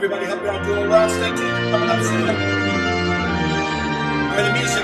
everybody. Hope you're all doing well. Stay tuned. Coming up soon. Enjoy the music.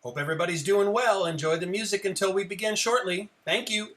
Hope everybody's doing well. Enjoy the music until we begin shortly. Thank you.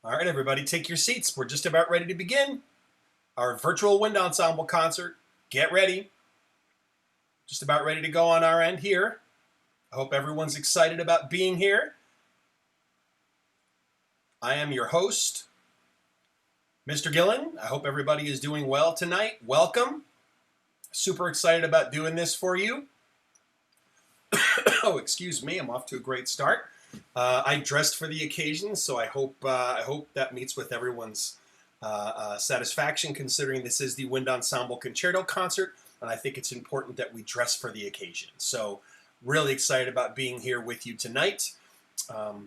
All right, everybody, take your seats. We're just about ready to begin our virtual wind ensemble concert. Get ready. Just about ready to go on our end here. I hope everyone's excited about being here. I am your host, Mr. Gillen. I hope everybody is doing well tonight. Welcome. Super excited about doing this for you. Oh, excuse me. I'm off to a great start. I dressed for the occasion, so I hope that meets with everyone's satisfaction, considering this is the Wind Ensemble Concerto concert, and I think it's important that we dress for the occasion. So really excited about being here with you tonight.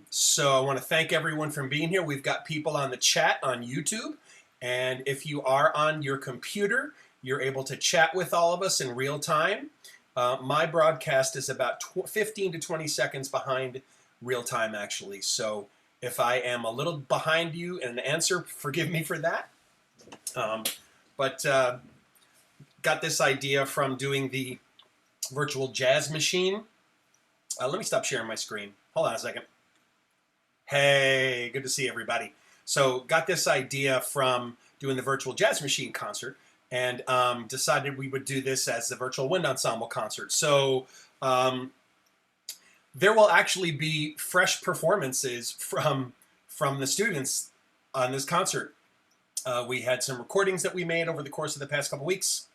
So I want to thank everyone for being here. We've got people on the chat on YouTube, and if you are on your computer, you're able to chat with all of us in real time. My broadcast is about 15 to 20 seconds behind real time, actually. So if I am a little behind you in an answer, forgive me for that. But got this idea from doing the virtual jazz machine. Let me stop sharing my screen. Hold on a second. Hey, good to see everybody. So got this idea from doing the virtual jazz machine concert, and decided we would do this as the virtual wind ensemble concert. So there will actually be fresh performances from the students on this concert. We had some recordings that we made over the course of the past couple weeks,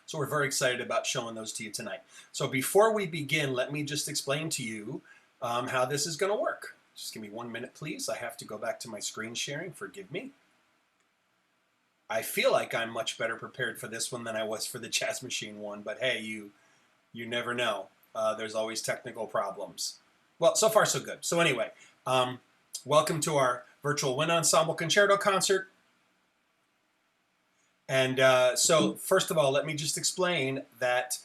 so we're very excited about showing those to you tonight. So before we begin, let me just explain to you how this is going to work. Just give me 1 minute, please. I have to go back to my screen sharing. Forgive me. I feel like I'm much better prepared for this one than I was for the jazz machine one, but hey, you never know. There's always technical problems. Well, so far so good. So anyway, welcome to our virtual wind ensemble concerto concert. And so first of all, let me just explain that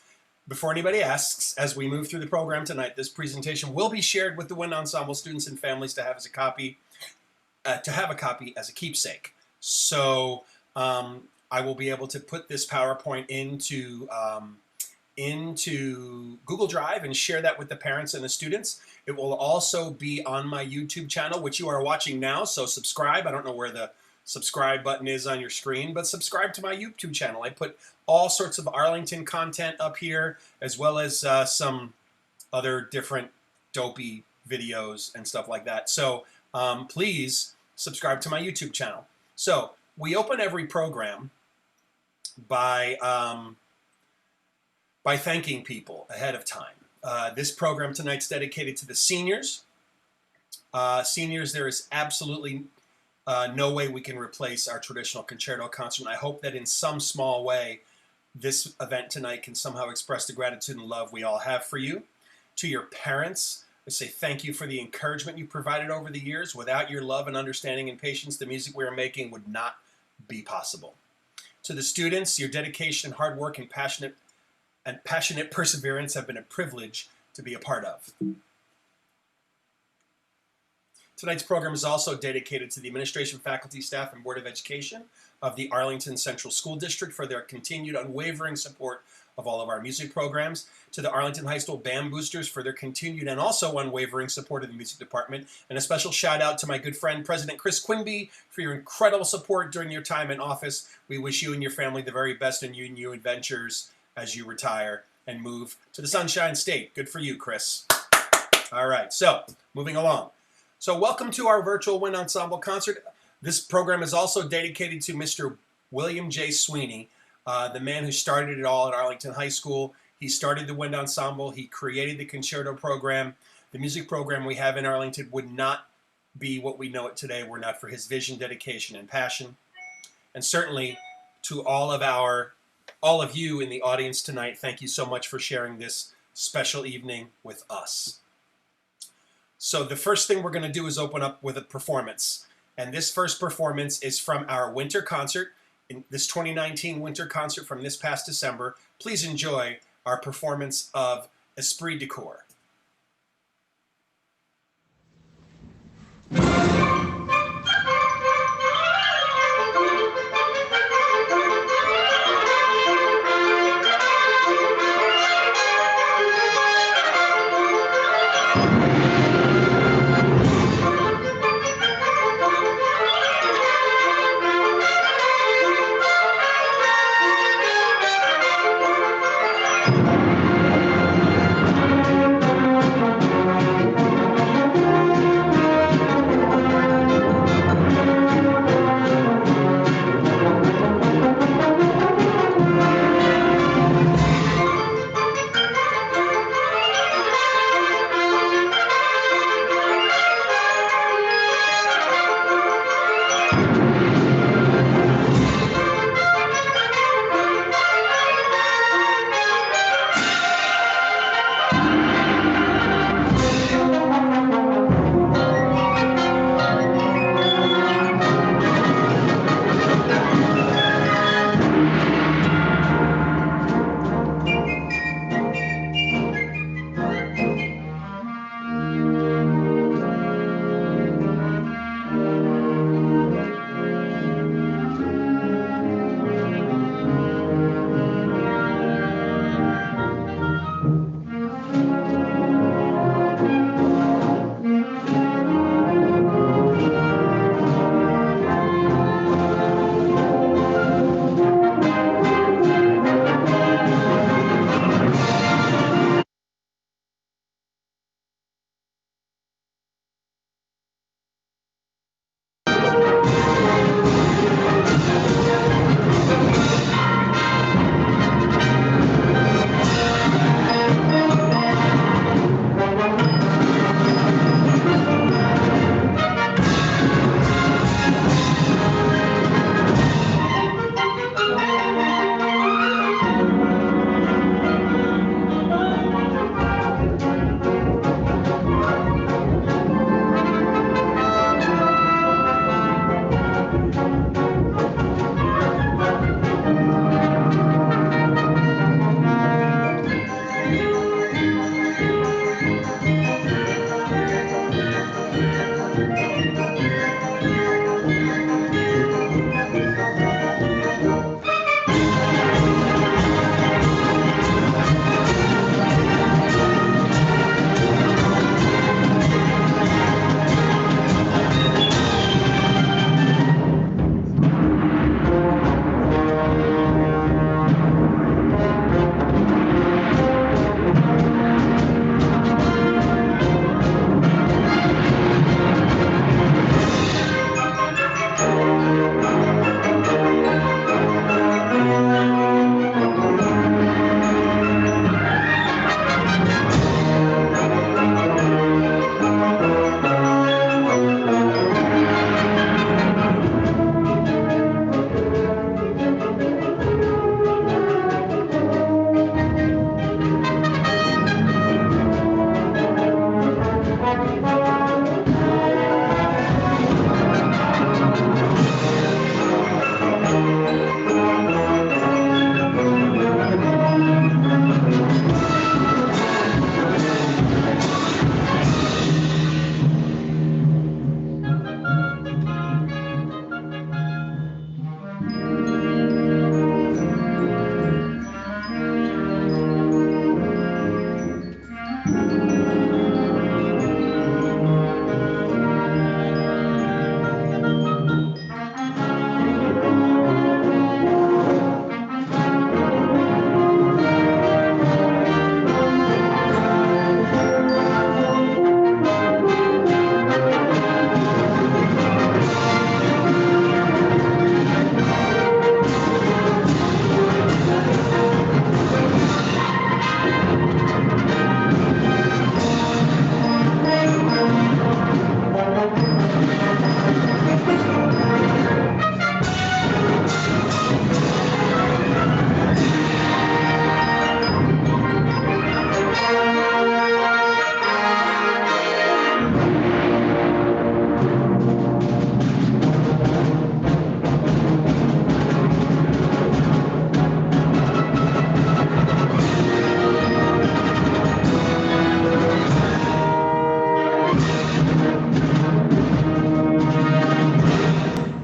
before anybody asks, as we move through the program tonight, this presentation will be shared with the wind ensemble students and families to have as a copy, as a keepsake. So I will be able to put this PowerPoint into Google Drive and share that with the parents and the students. It will also be on my YouTube channel, which you are watching now, so subscribe. I don't know where the subscribe button is on your screen, but subscribe to my YouTube channel. I put all sorts of Arlington content up here, as well as some other different dopey videos and stuff like that. So please subscribe to my YouTube channel. So we open every program by thanking people ahead of time. This program tonight's dedicated to the seniors. Seniors, there is absolutely no way we can replace our traditional concerto concert. And I hope that in some small way, this event tonight can somehow express the gratitude and love we all have for you. To your parents, I say thank you for the encouragement you provided over the years. Without your love and understanding and patience, the music we are making would not be possible. To the students, your dedication, hard work, and passionate perseverance have been a privilege to be a part of. Tonight's program is also dedicated to the administration, faculty, staff, and Board of Education of the Arlington Central School District for their continued unwavering support of all of our music programs, to the Arlington High School Band Boosters for their continued and also unwavering support of the music department, and a special shout out to my good friend, President Chris Quimby, for your incredible support during your time in office. We wish you and your family the very best in your new adventures as you retire and move to the Sunshine State. Good for you, Chris. All right, so moving along. So welcome to our virtual wind ensemble concert. This program is also dedicated to Mr. William J. Sweeney, the man who started it all at Arlington High School. He started the wind ensemble. He created the concerto program. The music program we have in Arlington would not be what we know it today were not for his vision, dedication, and passion. And certainly to all of you in the audience tonight, thank you so much for sharing this special evening with us. So the first thing we're going to do is open up with a performance. And this first performance is from our winter concert, in this 2019 winter concert from this past December. Please enjoy our performance of Esprit de Corps.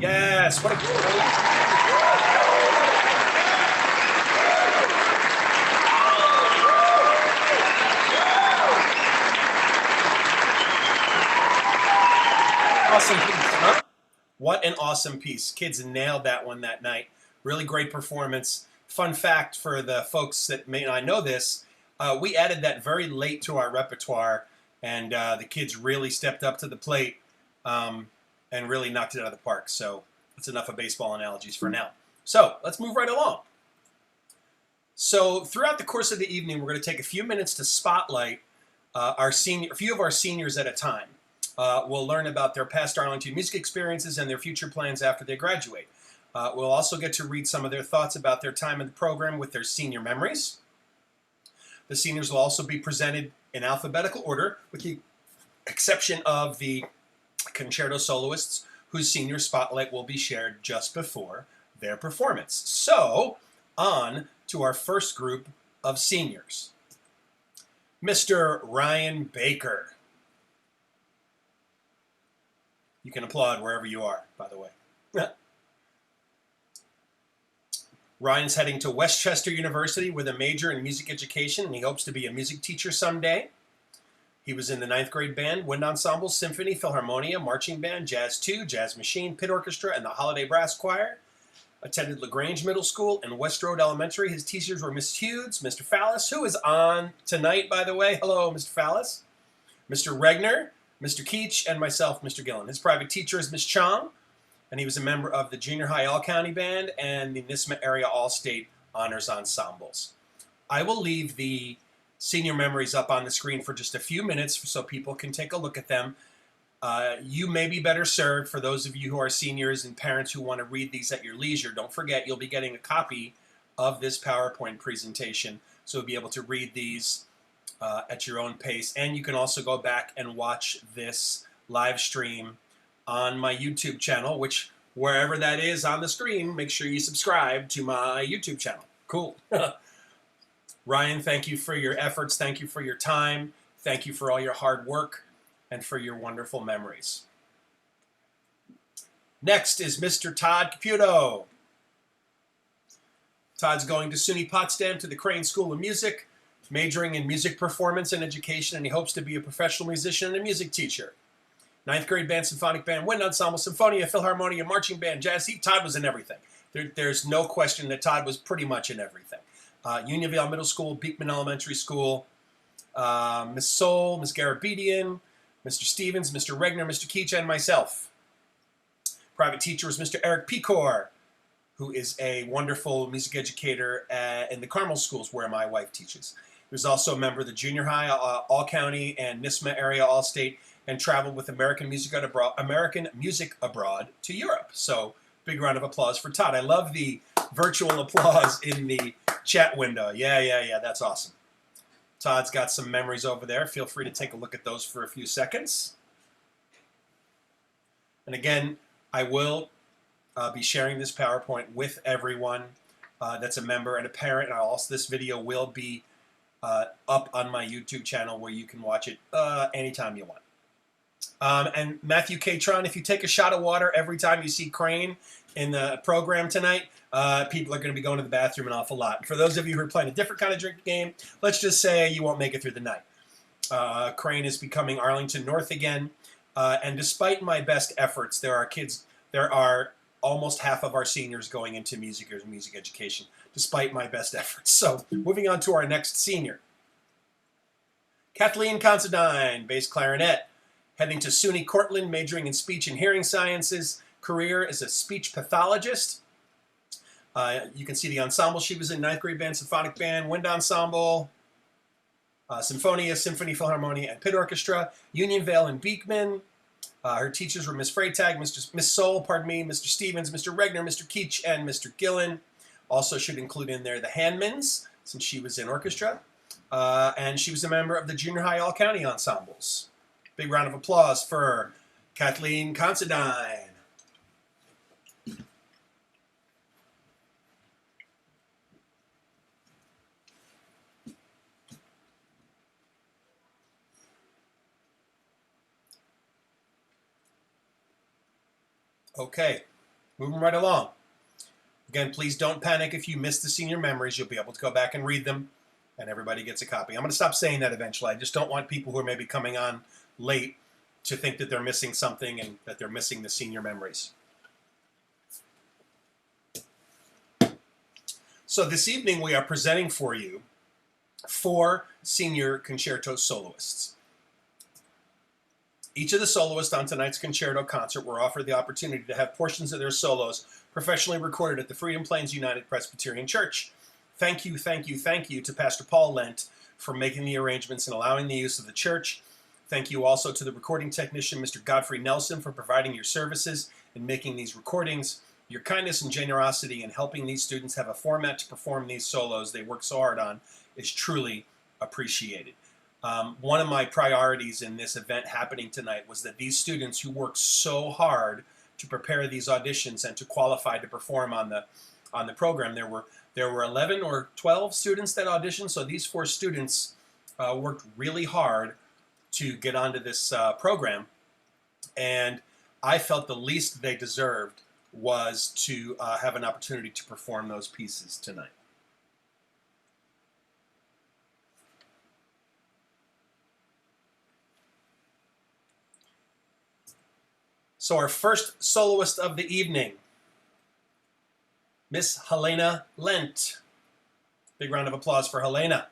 Yes, what a awesome piece, huh? What an awesome piece. Kids nailed that one that night. Really great performance. Fun fact for the folks that may not know this, we added that very late to our repertoire, and the kids really stepped up to the plate and really knocked it out of the park. So that's enough of baseball analogies for now. So let's move right along. So throughout the course of the evening, we're going to take a few minutes to spotlight a few of our seniors at a time. We'll learn about their past Arlington music experiences and their future plans after they graduate. We'll also get to read some of their thoughts about their time in the program with their senior memories. The seniors will also be presented in alphabetical order, with the exception of the concerto soloists, whose senior spotlight will be shared just before their performance. So, on to our first group of seniors. Mr. Ryan Baker. You can applaud wherever you are, by the way. Ryan's heading to Westchester University with a major in music education, and he hopes to be a music teacher someday. He was in the 9th grade band, wind ensemble, symphony, philharmonia, marching band, jazz 2, jazz machine, pit orchestra, and the holiday brass choir. Attended LaGrange Middle School and West Road Elementary. His teachers were Miss Hughes, Mr. Fallis, who is on tonight, by the way. Hello, Mr. Fallis. Mr. Regner, Mr. Keach, and myself, Mr. Gillen. His private teacher is Miss Chong, and he was a member of the Junior High All-County Band and the Nisma Area All-State Honors Ensembles. I will leave the senior memories up on the screen for just a few minutes so people can take a look at them. You may be better served, for those of you who are seniors and parents who want to read these at your leisure. Don't forget, you'll be getting a copy of this PowerPoint presentation, so you'll be able to read these at your own pace. And you can also go back and watch this live stream on my YouTube channel, which, wherever that is on the screen, make sure you subscribe to my YouTube channel. Cool. Ryan, thank you for your efforts. Thank you for your time. Thank you for all your hard work and for your wonderful memories. Next is Mr. Todd Caputo. Todd's going to SUNY Potsdam to the Crane School of Music, majoring in music performance and education, and he hopes to be a professional musician and a music teacher. Ninth grade band, symphonic band, wind ensemble, symphonia, philharmonia, marching band, jazz. Todd was in everything. There's no question that Todd was pretty much in everything. Unionville Middle School, Beekman Elementary School, Miss Soul, Miss Garabedian, Mr. Stevens, Mr. Regner, Mr. Keach, and myself. Private teacher was Mr. Eric Pecor, who is a wonderful music educator in the Carmel schools where my wife teaches. He was also a member of the junior high, all-county, and NISMA area all-state, and traveled with American music abroad to Europe. So big round of applause for Todd. I love the virtual applause in the chat window. Yeah, that's awesome. Todd's got some memories over there. Feel free to take a look at those for a few seconds. And again, I will be sharing this PowerPoint with everyone that's a member and a parent. And also, this video will be up on my YouTube channel where you can watch it anytime you want. And Matthew Catron, if you take a shot of water every time you see Crane in the program tonight, people are going to be going to the bathroom an awful lot. For those of you who are playing a different kind of drinking game, let's just say you won't make it through the night. Crane is becoming Arlington North again. And despite my best efforts, there are almost half of our seniors going into music or music education, despite my best efforts. So moving on to our next senior. Kathleen Considine, bass clarinet, heading to SUNY Cortland, majoring in speech and hearing sciences. Career as a speech pathologist. You can see the ensemble she was in: ninth grade band, symphonic band, wind ensemble, Symphonia, Symphony, Philharmonia, and Pit Orchestra. Unionville and Beekman. Her teachers were Miss Freytag, Miss Soul, Mr. Stevens, Mr. Regner, Mr. Keach, and Mr. Gillen. Also should include in there the Handmans, since she was in orchestra. And she was a member of the junior high all-county ensembles. Big round of applause for Kathleen Considine. Okay, moving right along. Again, please don't panic if you miss the senior memories. You'll be able to go back and read them, and everybody gets a copy. I'm going to stop saying that eventually. I just don't want people who are maybe coming on late to think that they're missing something and that they're missing the senior memories. So this evening we are presenting for you 4 senior concerto soloists. Each of the soloists on tonight's concerto concert were offered the opportunity to have portions of their solos professionally recorded at the Freedom Plains United Presbyterian Church. Thank you to Pastor Paul Lent for making the arrangements and allowing the use of the church. Thank you also to the recording technician, Mr. Godfrey Nelson, for providing your services and making these recordings. Your kindness and generosity in helping these students have a format to perform these solos they work so hard on is truly appreciated. One of my priorities in this event happening tonight was that these students who worked so hard to prepare these auditions and to qualify to perform on the program, there were 11 or 12 students that auditioned, so these 4 students worked really hard to get onto this program, and I felt the least they deserved was to have an opportunity to perform those pieces tonight. So our first soloist of the evening, Miss Helena Lent. Big round of applause for Helena.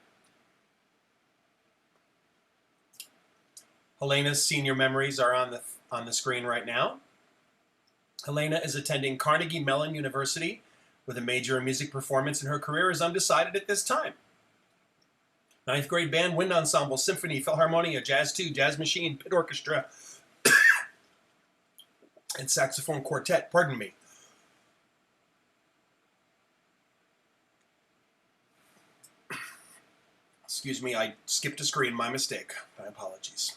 Helena's senior memories are on the screen right now. Helena is attending Carnegie Mellon University with a major in music performance, and her career is undecided at this time. Ninth grade band, wind ensemble, symphony, philharmonia, jazz 2, jazz machine, pit orchestra, and saxophone quartet. Pardon me. Excuse me, I skipped a screen. My mistake. My apologies.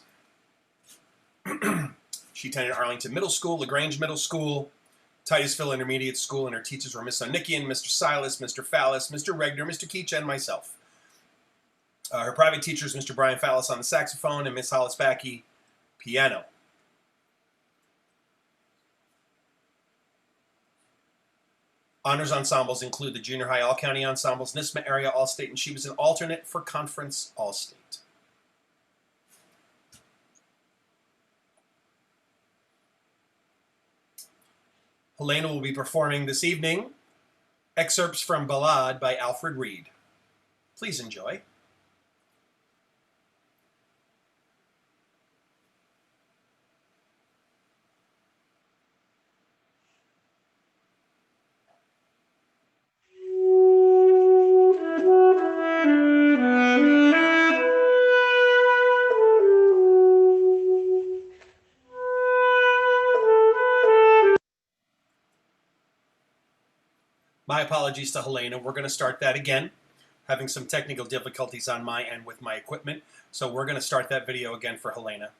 She attended Arlington Middle School, LaGrange Middle School, Titusville Intermediate School, and her teachers were Miss Onikian, Mr. Silas, Mr. Fallis, Mr. Regner, Mr. Keach, and myself. Her private teachers, Mr. Brian Fallis on the saxophone and Miss Hollis Backey, piano. Honors ensembles include the Junior High All-County Ensembles, NISMA Area All-State, and she was an alternate for Conference All-State. Helena will be performing this evening excerpts from Ballade by Alfred Reed. Please enjoy. My apologies to Helena. We're going to start that again. Having some technical difficulties on my end with my equipment. So we're going to start that video again for Helena.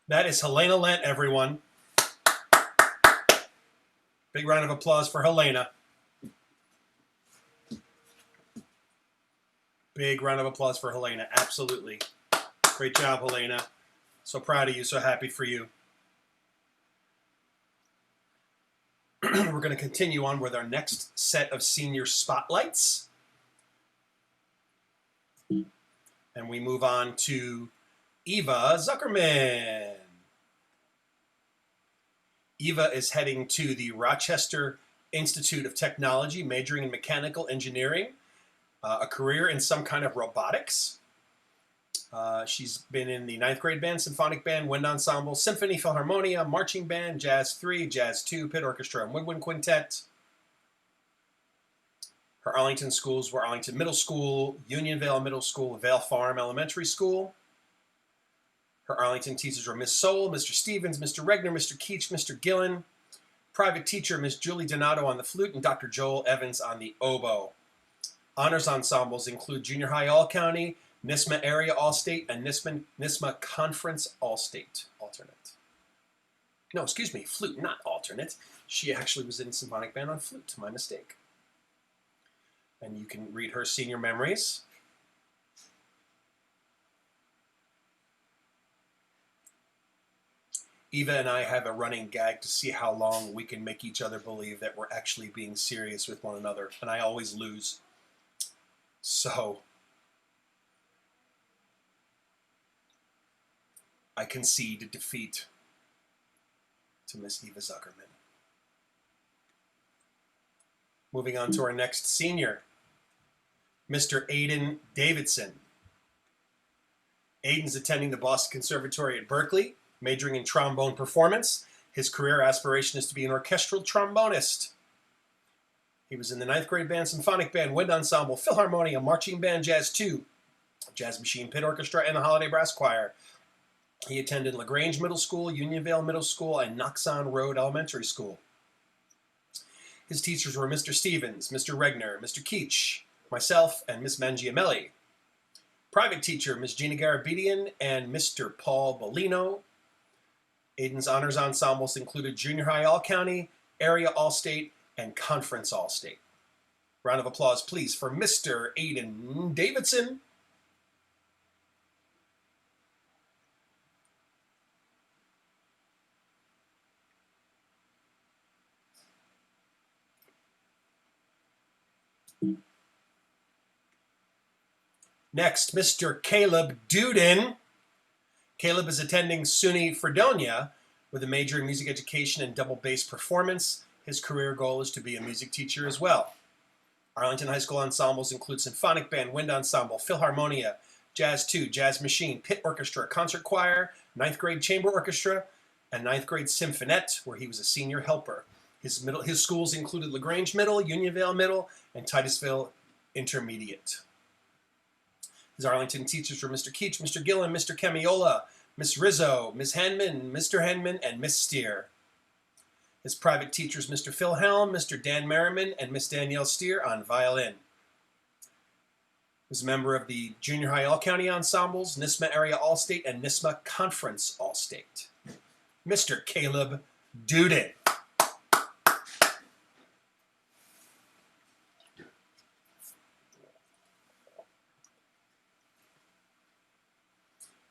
That is Helena Lent, everyone. Big round of applause for Helena. Big round of applause for Helena. Absolutely. Great job, Helena. So proud of you. So happy for you. We're going to continue on with our next set of senior spotlights. And we move on to Eva Zuckerman. Eva is heading to the Rochester Institute of Technology, majoring in mechanical engineering, a career in some kind of robotics. She's been in the 9th grade band, symphonic band, wind ensemble, symphony, philharmonia, marching band, jazz 3, jazz 2, pit orchestra, and woodwind quintet. Her Arlington schools were Arlington Middle School, Unionvale Middle School, Vale Farm Elementary School. Her Arlington teachers were Miss Soul, Mr. Stevens, Mr. Regner, Mr. Keach, Mr. Gillen. Private teacher, Miss Julie Donato on the flute and Dr. Joel Evans on the oboe. Honors ensembles include Junior High All-County, NISMA Area All-State, and NISMA Conference All-State alternate. No, excuse me, flute, not alternate. She actually was in symphonic band on flute, my mistake. And you can read her senior memories. Eva and I have a running gag to see how long we can make each other believe that we're actually being serious with one another, and I always lose. So I concede defeat to Miss Eva Zuckerman. Moving on to our next senior, Mr. Aiden Davidson. Aiden's attending the Boston Conservatory at Berkeley, majoring in trombone performance. His career aspiration is to be an orchestral trombonist. He was in the 9th grade band, symphonic band, wind ensemble, philharmonia, marching band, jazz 2, jazz machine, pit orchestra, and the holiday brass choir. He attended LaGrange Middle School, Unionvale Middle School, and Knoxon Road Elementary School. His teachers were Mr. Stevens, Mr. Regner, Mr. Keach, myself, and Miss Mangiamelli. Private teacher, Miss Gina Garabedian and Mr. Paul Bellino. Aiden's honors ensembles included Junior High All-County, Area All-State, and Conference All-State. Round of applause, please, for Mr. Aiden Davidson. Next, Mr. Caleb Duden. Caleb is attending SUNY Fredonia with a major in music education and double bass performance. His career goal is to be a music teacher as well. Arlington High School ensembles include symphonic band, wind ensemble, philharmonia, jazz 2, jazz machine, pit orchestra, concert choir, 9th grade chamber orchestra, and 9th grade symphonette, where he was a senior helper. His schools included LaGrange Middle, Unionvale Middle, and Titusville Intermediate. His Arlington teachers were Mr. Keach, Mr. Gillen, Mr. Camiola, Miss Rizzo, Miss Henman, Mr. Henman, and Miss Steer. His private teachers, Mr. Phil Helm, Mr. Dan Merriman, and Miss Danielle Steer on violin. He was a member of the Junior High All-County ensembles, NISMA Area All-State, and NISMA Conference All-State. Mr. Caleb Duden.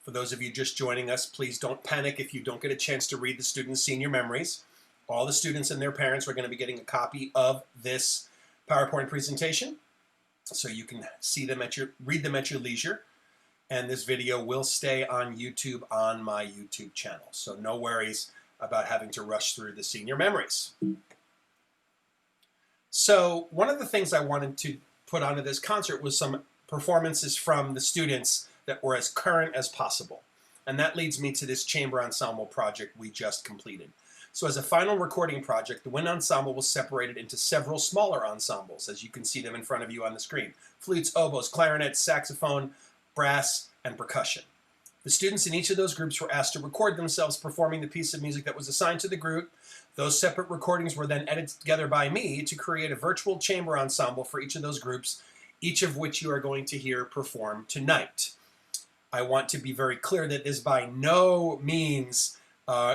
For those of you just joining us, please don't panic if you don't get a chance to read the students' senior memories. All the students and their parents are going to be getting a copy of this PowerPoint presentation, so you can see them read them at your leisure. And this video will stay on YouTube on my YouTube channel, so no worries about having to rush through the senior memories. So one of the things I wanted to put onto this concert was some performances from the students that were as current as possible. And that leads me to this chamber ensemble project we just completed. So as a final recording project, the wind ensemble was separated into several smaller ensembles, as you can see them in front of you on the screen. Flutes, oboes, clarinets, saxophone, brass, and percussion. The students in each of those groups were asked to record themselves performing the piece of music that was assigned to the group. Those separate recordings were then edited together by me to create a virtual chamber ensemble for each of those groups, each of which you are going to hear perform tonight. I want to be very clear that this by no means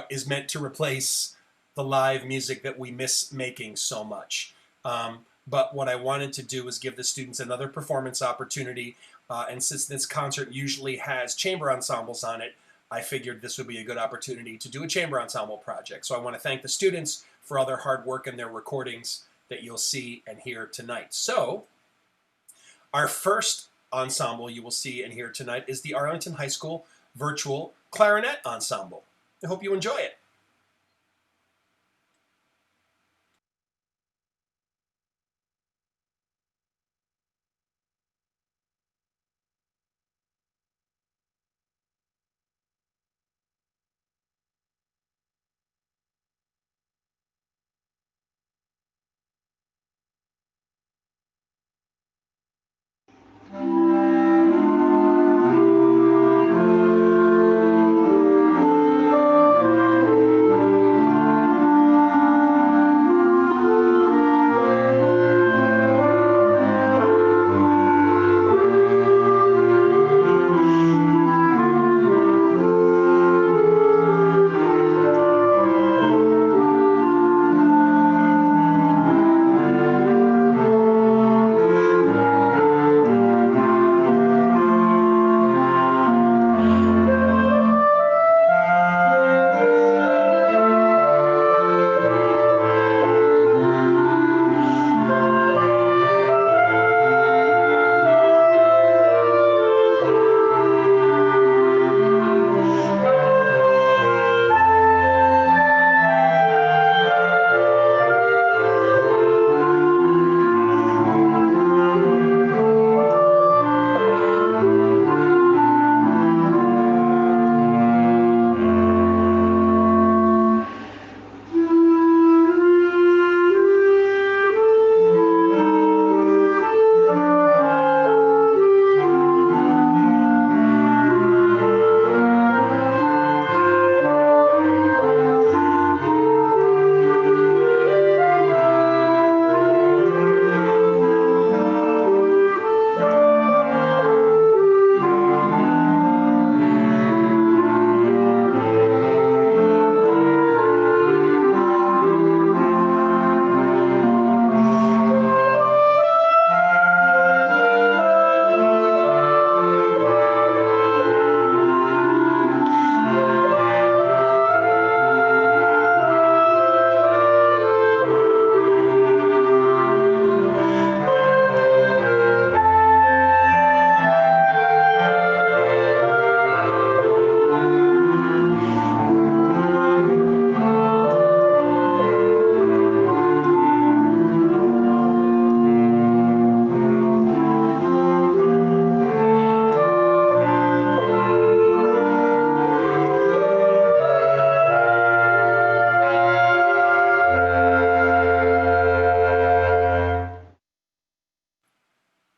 is meant to replace the live music that we miss making so much. But what I wanted to do was give the students another performance opportunity. And since this concert usually has chamber ensembles on it, I figured this would be a good opportunity to do a chamber ensemble project. So I want to thank the students for all their hard work and their recordings that you'll see and hear tonight. So our first ensemble you will see and hear tonight is the Arlington High School Virtual Clarinet Ensemble. I hope you enjoy it.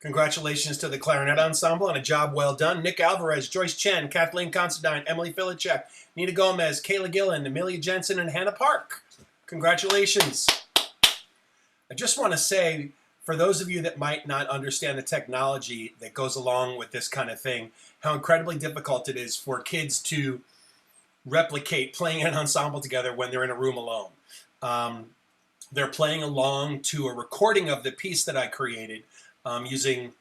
Congratulations to the Clarinet Ensemble on a job well done. Nick Alvarez, Joyce Chen, Kathleen Considine, Emily Filichek, Nina Gomez, Kayla Gillen, Amelia Jensen, and Hannah Park. Congratulations. I just want to say, for those of you that might not understand the technology that goes along with this kind of thing, how incredibly difficult it is for kids to replicate playing an ensemble together when they're in a room alone. They're playing along to a recording of the piece that I created using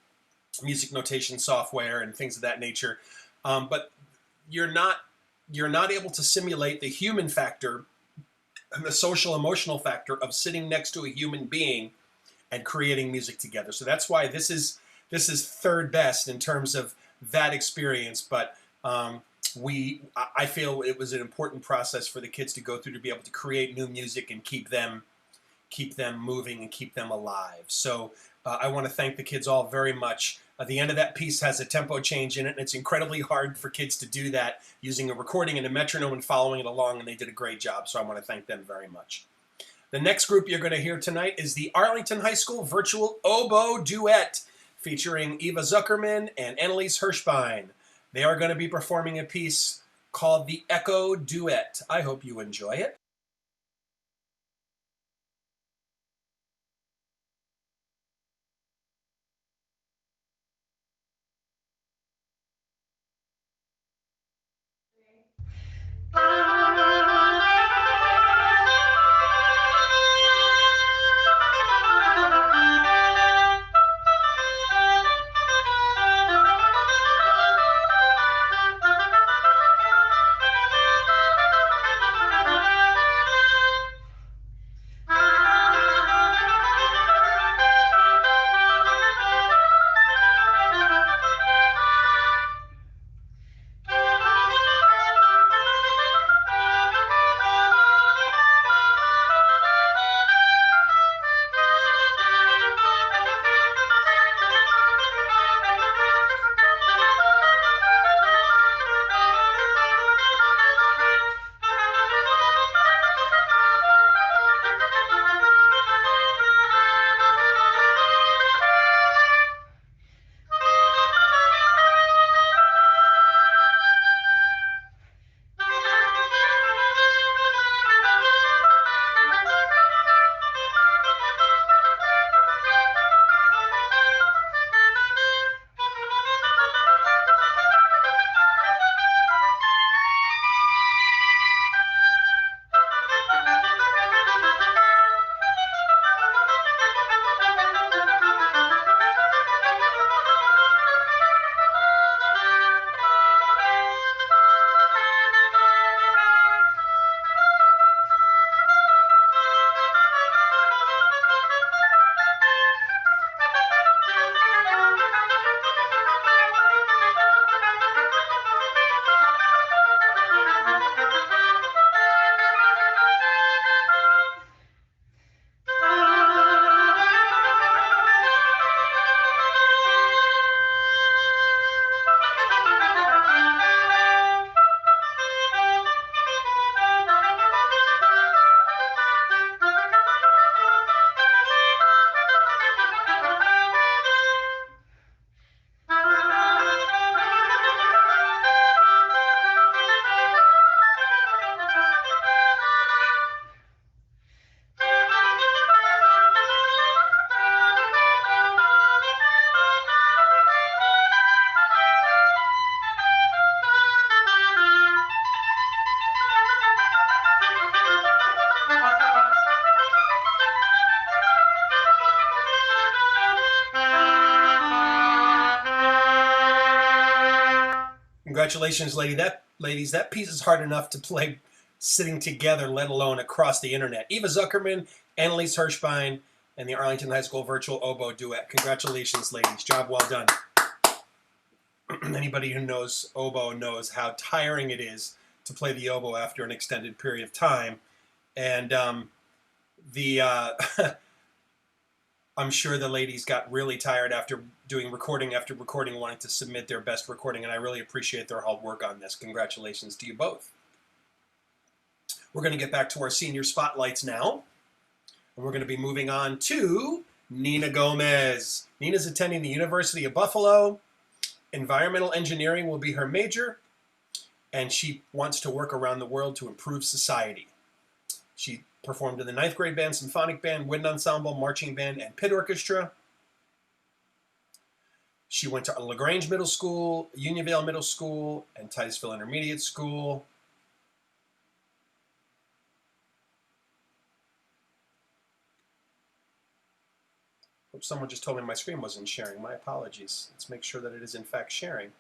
music notation software and things of that nature. But you're not able to simulate the human factor and the social emotional factor of sitting next to a human being and creating music together. So that's why this is third best in terms of that experience. But I feel it was an important process for the kids to go through to be able to create new music and keep them moving and keep them alive. So I want to thank the kids all very much. The end of that piece has a tempo change in it, and it's incredibly hard for kids to do that using a recording and a metronome and following it along, and they did a great job, so I want to thank them very much. The next group you're going to hear tonight is the Arlington High School Virtual Oboe Duet, featuring Eva Zuckerman and Annalise Hirschbein. They are going to be performing a piece called the Echo Duet. I hope you enjoy it. Congratulations, ladies. That piece is hard enough to play sitting together, let alone across the internet. Eva Zuckerman, Annalise Hirschbein, and the Arlington High School Virtual Oboe Duet. Congratulations, ladies. Job well done. Anybody who knows oboe knows how tiring it is to play the oboe after an extended period of time. And I'm sure the ladies got really tired after doing recording after recording, wanting to submit their best recording, and I really appreciate their hard work on this. Congratulations to you both. We're going to get back to our senior spotlights now, and we're going to be moving on to Nina Gomez. Nina's attending the University of Buffalo. Environmental engineering will be her major, and she wants to work around the world to improve society. She performed in the 9th grade band, symphonic band, wind ensemble, marching band, and pit orchestra. She went to LaGrange Middle School, Unionville Middle School, and Titusville Intermediate School. Oops, someone just told me my screen wasn't sharing. My apologies. Let's make sure that it is in fact sharing.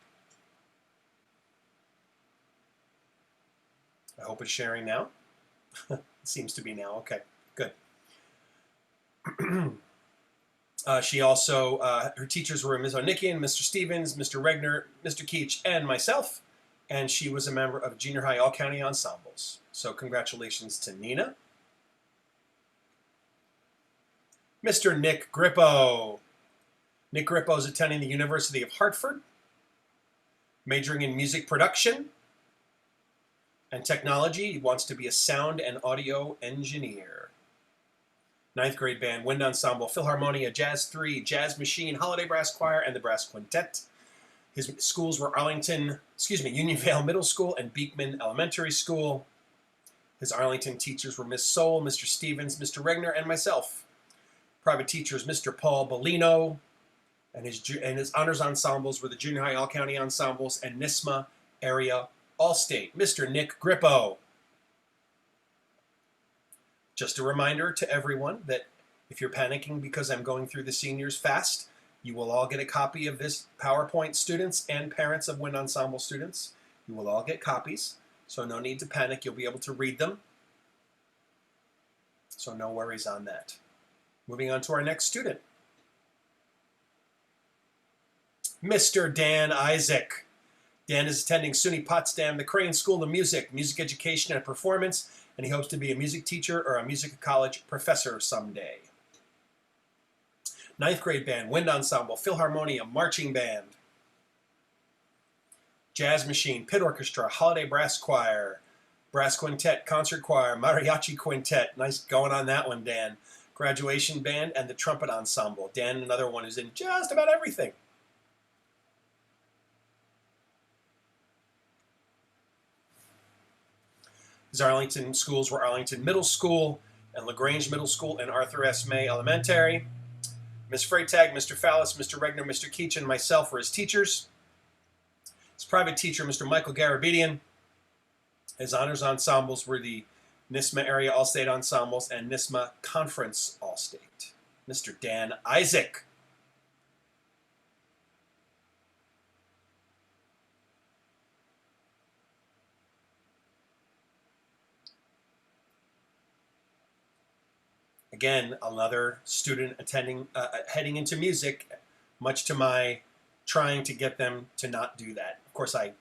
I hope it's sharing now. It seems to be now. Okay, good. She also, her teachers were Ms. Onikian, Mr. Stevens, Mr. Regner, Mr. Keach, and myself. And she was a member of junior high all-county ensembles. So congratulations to Nina. Mr. Nick Grippo. Nick Grippo is attending the University of Hartford, majoring in music production and technology. He wants to be a sound and audio engineer. 9th grade band, wind ensemble, Philharmonia, Jazz 3, Jazz Machine, Holiday Brass Choir, and the Brass Quintet. His schools were Unionvale Middle School and Beekman Elementary School. His Arlington teachers were Miss Soul, Mr. Stevens, Mr. Regner, and myself. Private teachers, Mr. Paul Bellino, and his honors ensembles were the junior high all-county ensembles and NISMA area all-state. Mr. Nick Grippo. Just a reminder to everyone that if you're panicking because I'm going through the seniors fast, you will all get a copy of this PowerPoint, students and parents of wind ensemble students. You will all get copies, so no need to panic. You'll be able to read them. So no worries on that. Moving on to our next student. Mr. Dan Isaac. Dan is attending SUNY Potsdam, the Crane School of Music, Music Education and Performance, and he hopes to be a music teacher or a music college professor someday. 9th grade band, wind ensemble, Philharmonia, marching band, Jazz Machine, pit orchestra, Holiday Brass Choir, Brass Quintet, concert choir, mariachi quintet. Nice going on that one, Dan. Graduation band and the trumpet ensemble. Dan, another one who's in just about everything. His Arlington schools were Arlington Middle School and LaGrange Middle School and Arthur S. May Elementary. Ms. Freytag, Mr. Fallis, Mr. Regner, Mr. Keach, and myself were his teachers. His private teacher, Mr. Michael Garabedian. His honors ensembles were the NISMA Area All-State Ensembles and NISMA Conference All-State. Mr. Dan Isaac. Again, another student attending, heading into music, much to my trying to get them to not do that. Of course, I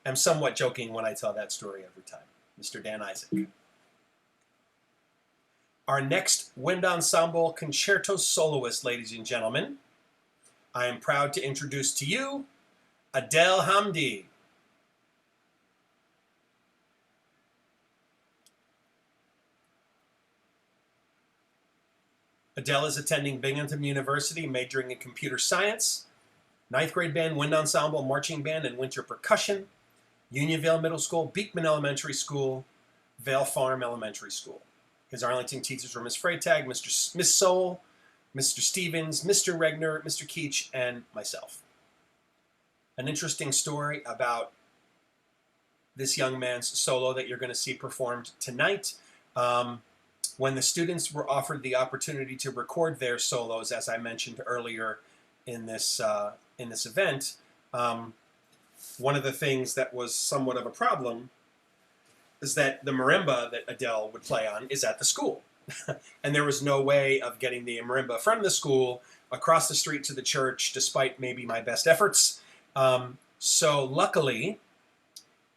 am somewhat joking when I tell that story every time. Mr. Dan Isaac. Our next wind ensemble concerto soloist, ladies and gentlemen, I am proud to introduce to you Adele Hamdi. Adele is attending Binghamton University, majoring in computer science, 9th grade band, wind ensemble, marching band, and winter percussion, Unionville Middle School, Beekman Elementary School, Vale Farm Elementary School. His Arlington teachers were Ms. Freytag, Miss Soul, Mr. Stevens, Mr. Regner, Mr. Keach, and myself. An interesting story about this young man's solo that you're going to see performed tonight. When the students were offered the opportunity to record their solos, as I mentioned earlier in this event, one of the things that was somewhat of a problem is that the marimba that Adele would play on is at the school. And there was no way of getting the marimba from the school across the street to the church, despite maybe my best efforts. So luckily,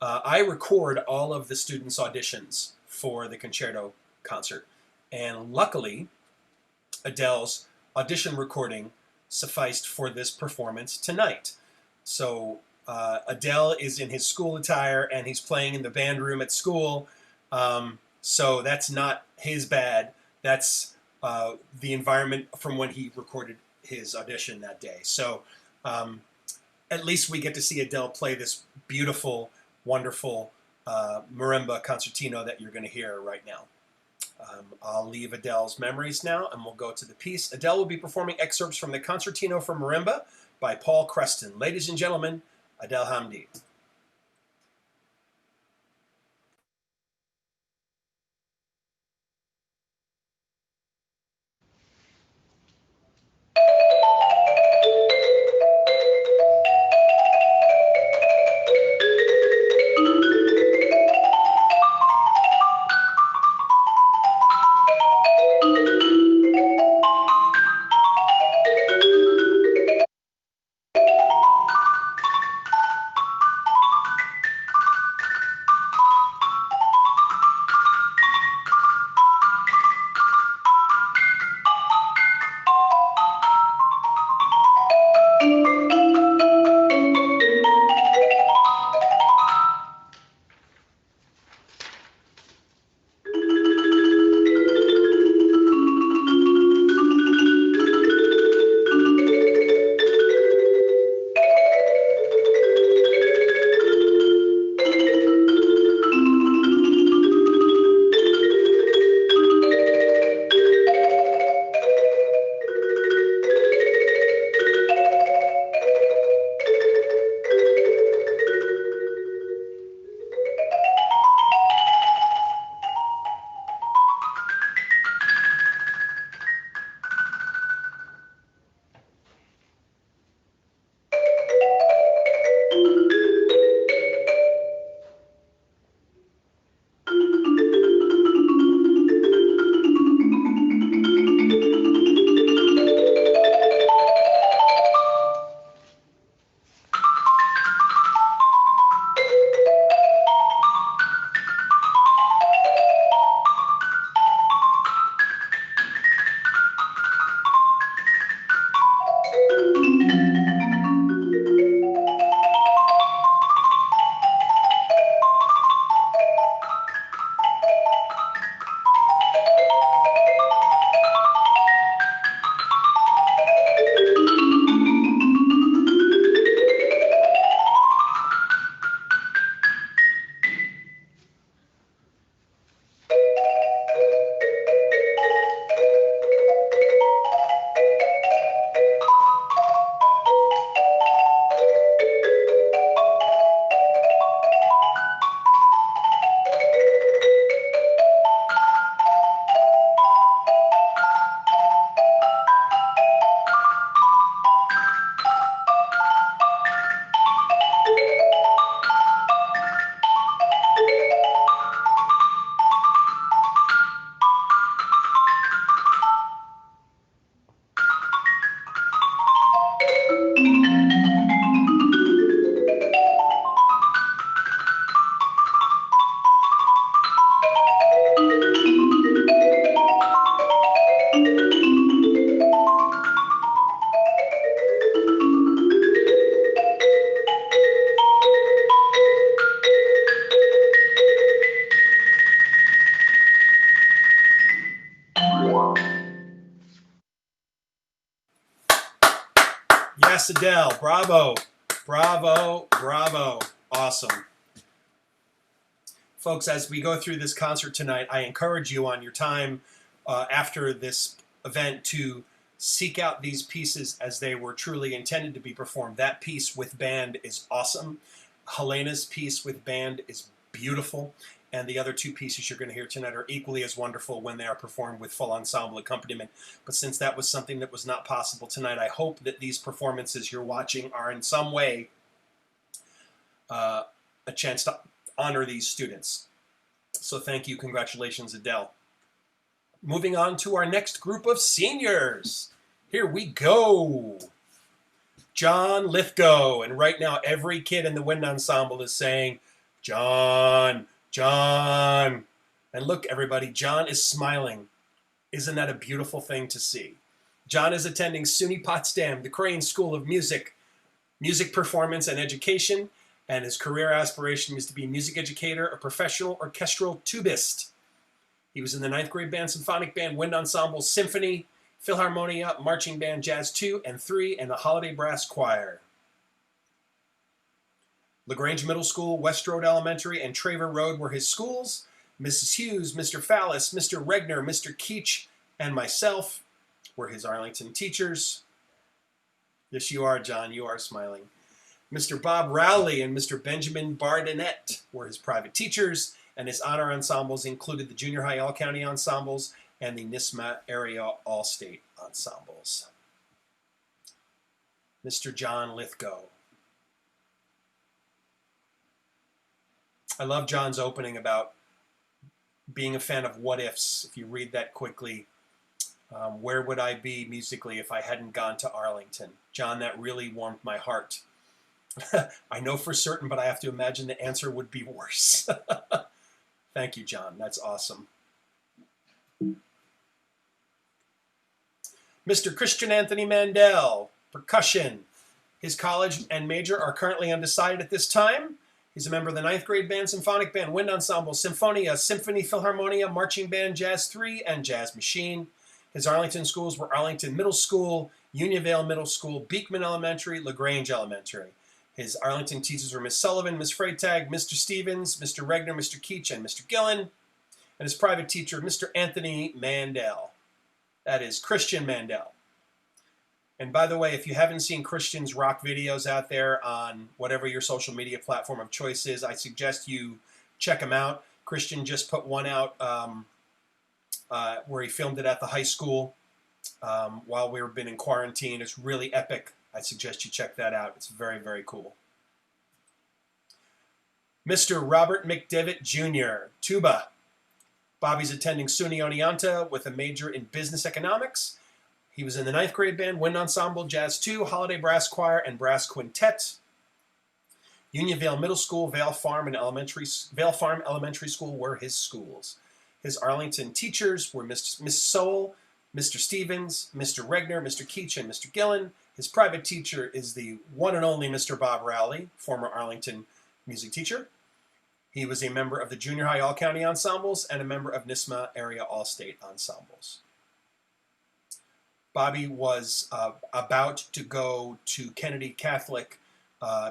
I record all of the students' auditions for the concerto concert. And luckily, Adele's audition recording sufficed for this performance tonight. So Adele is in his school attire and he's playing in the band room at school. So that's not his bad. That's the environment from when he recorded his audition that day. So at least we get to see Adele play this beautiful, wonderful marimba concertino that you're going to hear right now. I'll leave Adele's memories now, and we'll go to the piece. Adele will be performing excerpts from the Concertino for Marimba by Paul Creston. Ladies and gentlemen, Adele Hamdi. Yes, Adele. Bravo. Bravo. Bravo. Awesome. Folks, as we go through this concert tonight, I encourage you on your time after this event to seek out these pieces as they were truly intended to be performed. That piece with band is awesome. Helena's piece with band is beautiful. And the other two pieces you're going to hear tonight are equally as wonderful when they are performed with full ensemble accompaniment. But since that was something that was not possible tonight, I hope that these performances you're watching are in some way a chance to honor these students. So thank you. Congratulations, Adele. Moving on to our next group of seniors. Here we go. John Lithgow. And right now, every kid in the wind ensemble is saying, John, John. And look, everybody, John is smiling. Isn't that a beautiful thing to see? John is attending SUNY Potsdam, the Crane School of Music, Music Performance and Education, and his career aspiration is to be a music educator, a professional orchestral tubist. He was in the ninth grade band, symphonic band, wind ensemble, symphony, Philharmonia, marching band, jazz 2 and 3, and the holiday brass choir. LaGrange Middle School, West Road Elementary, and Traver Road were his schools. Mrs. Hughes, Mr. Fallis, Mr. Regner, Mr. Keach, and myself were his Arlington teachers. Yes, you are, John. You are smiling. Mr. Bob Rowley and Mr. Benjamin Bardenett were his private teachers, and his honor ensembles included the junior high all-county ensembles and the NISMA area all-state ensembles. Mr. John Lithgow. I love John's opening about being a fan of what ifs. If you read that quickly, where would I be musically if I hadn't gone to Arlington? John, that really warmed my heart. I know for certain, but I have to imagine the answer would be worse. Thank you, John. That's awesome. Mr. Christian Anthony Mandel, percussion. His college and major are currently undecided at this time. He's a member of the ninth grade band, symphonic band, wind ensemble, symphonia, symphony, Philharmonia, marching band, jazz 3, and jazz machine. His Arlington schools were Arlington Middle School, Unionvale Middle School, Beekman Elementary, LaGrange Elementary. His Arlington teachers were Miss Sullivan, Miss Freytag, Mr. Stevens, Mr. Regner, Mr. Keach, and Mr. Gillen. And his private teacher, Mr. Anthony Mandel. That is Christian Mandel. And by the way, if you haven't seen Christian's rock videos out there on whatever your social media platform of choice is, I suggest you check them out. Christian just put one out where he filmed it at the high school while we've been in quarantine. It's really epic. I suggest you check that out. It's very, very cool. Mr. Robert McDevitt Jr., tuba. Bobby's attending SUNY Oneonta with a major in business economics. He was in the ninth grade band, wind ensemble, jazz 2, holiday brass choir, and brass quintet. Unionvale Middle School, Vale Farm Elementary School were his schools. His Arlington teachers were Miss Sowell, Mr. Stevens, Mr. Regner, Mr. Keach, and Mr. Gillen. His private teacher is the one and only Mr. Bob Rowley, former Arlington music teacher. He was a member of the junior high all-county ensembles and a member of NISMA area all-state ensembles. Bobby was about to go to Kennedy Catholic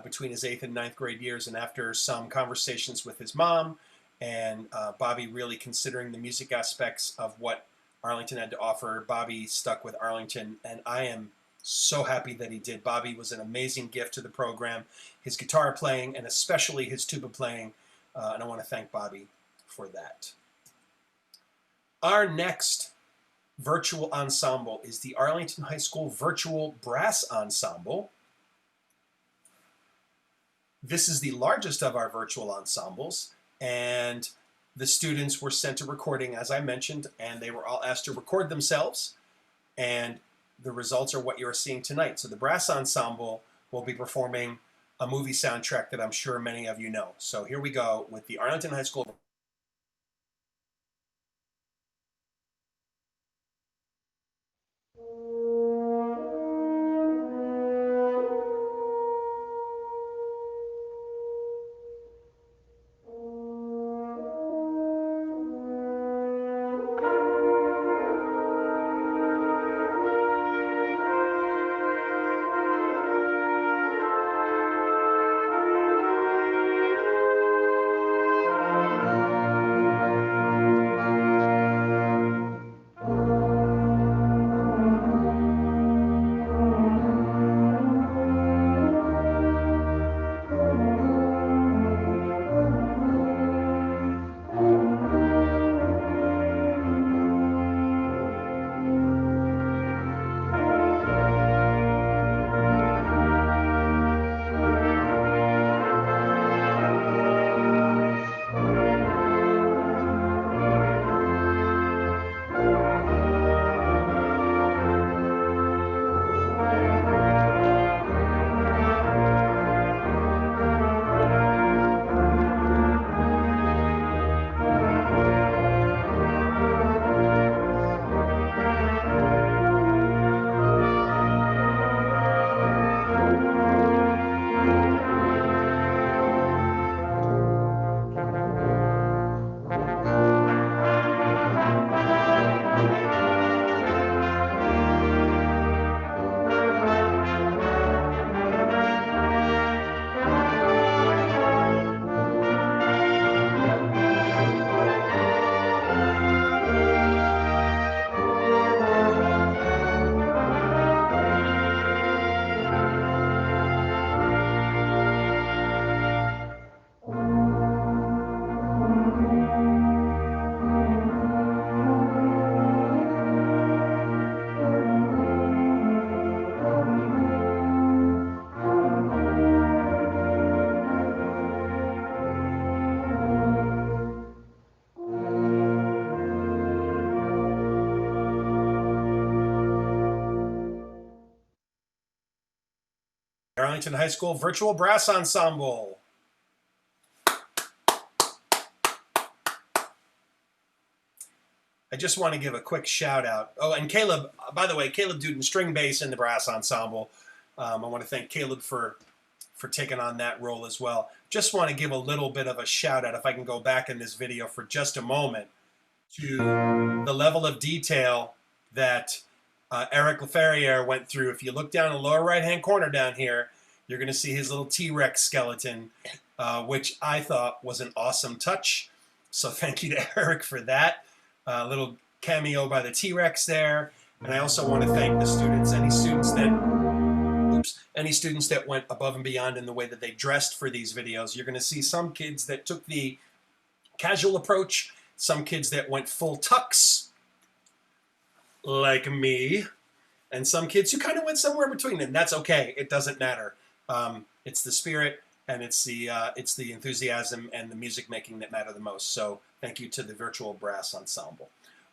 between his 8th and 9th grade years, and after some conversations with his mom and Bobby really considering the music aspects of what Arlington had to offer, Bobby stuck with Arlington, and I am so happy that he did. Bobby was an amazing gift to the program, his guitar playing and especially his tuba playing, and I want to thank Bobby for that. Our next virtual ensemble is the Arlington High School Virtual Brass Ensemble. This is the largest of our virtual ensembles, and the students were sent a recording, as I mentioned, and they were all asked to record themselves, and the results are what you're seeing tonight. So the brass ensemble will be performing a movie soundtrack that I'm sure many of you know. So here we go with the Arlington High School. Arlington High School Virtual Brass Ensemble. I just want to give a quick shout out. Oh, and Caleb, by the way, Caleb Duden, string bass in the brass ensemble. I want to thank Caleb for taking on that role as well. Just want to give a little bit of a shout out, if I can go back in this video for just a moment, to the level of detail that Eric Laferriere went through. If you look down in the lower right-hand corner down here, you're going to see his little T-Rex skeleton, which I thought was an awesome touch. So thank you to Eric for that. Little cameo by the T-Rex there. And I also want to thank the students, any students that went above and beyond in the way that they dressed for these videos. You're going to see some kids that took the casual approach, some kids that went full tux, like me, and some kids who kind of went somewhere in between, and that's okay. It doesn't matter. It's the spirit and it's the enthusiasm and the music making that matter the most. So thank you to the Virtual Brass Ensemble.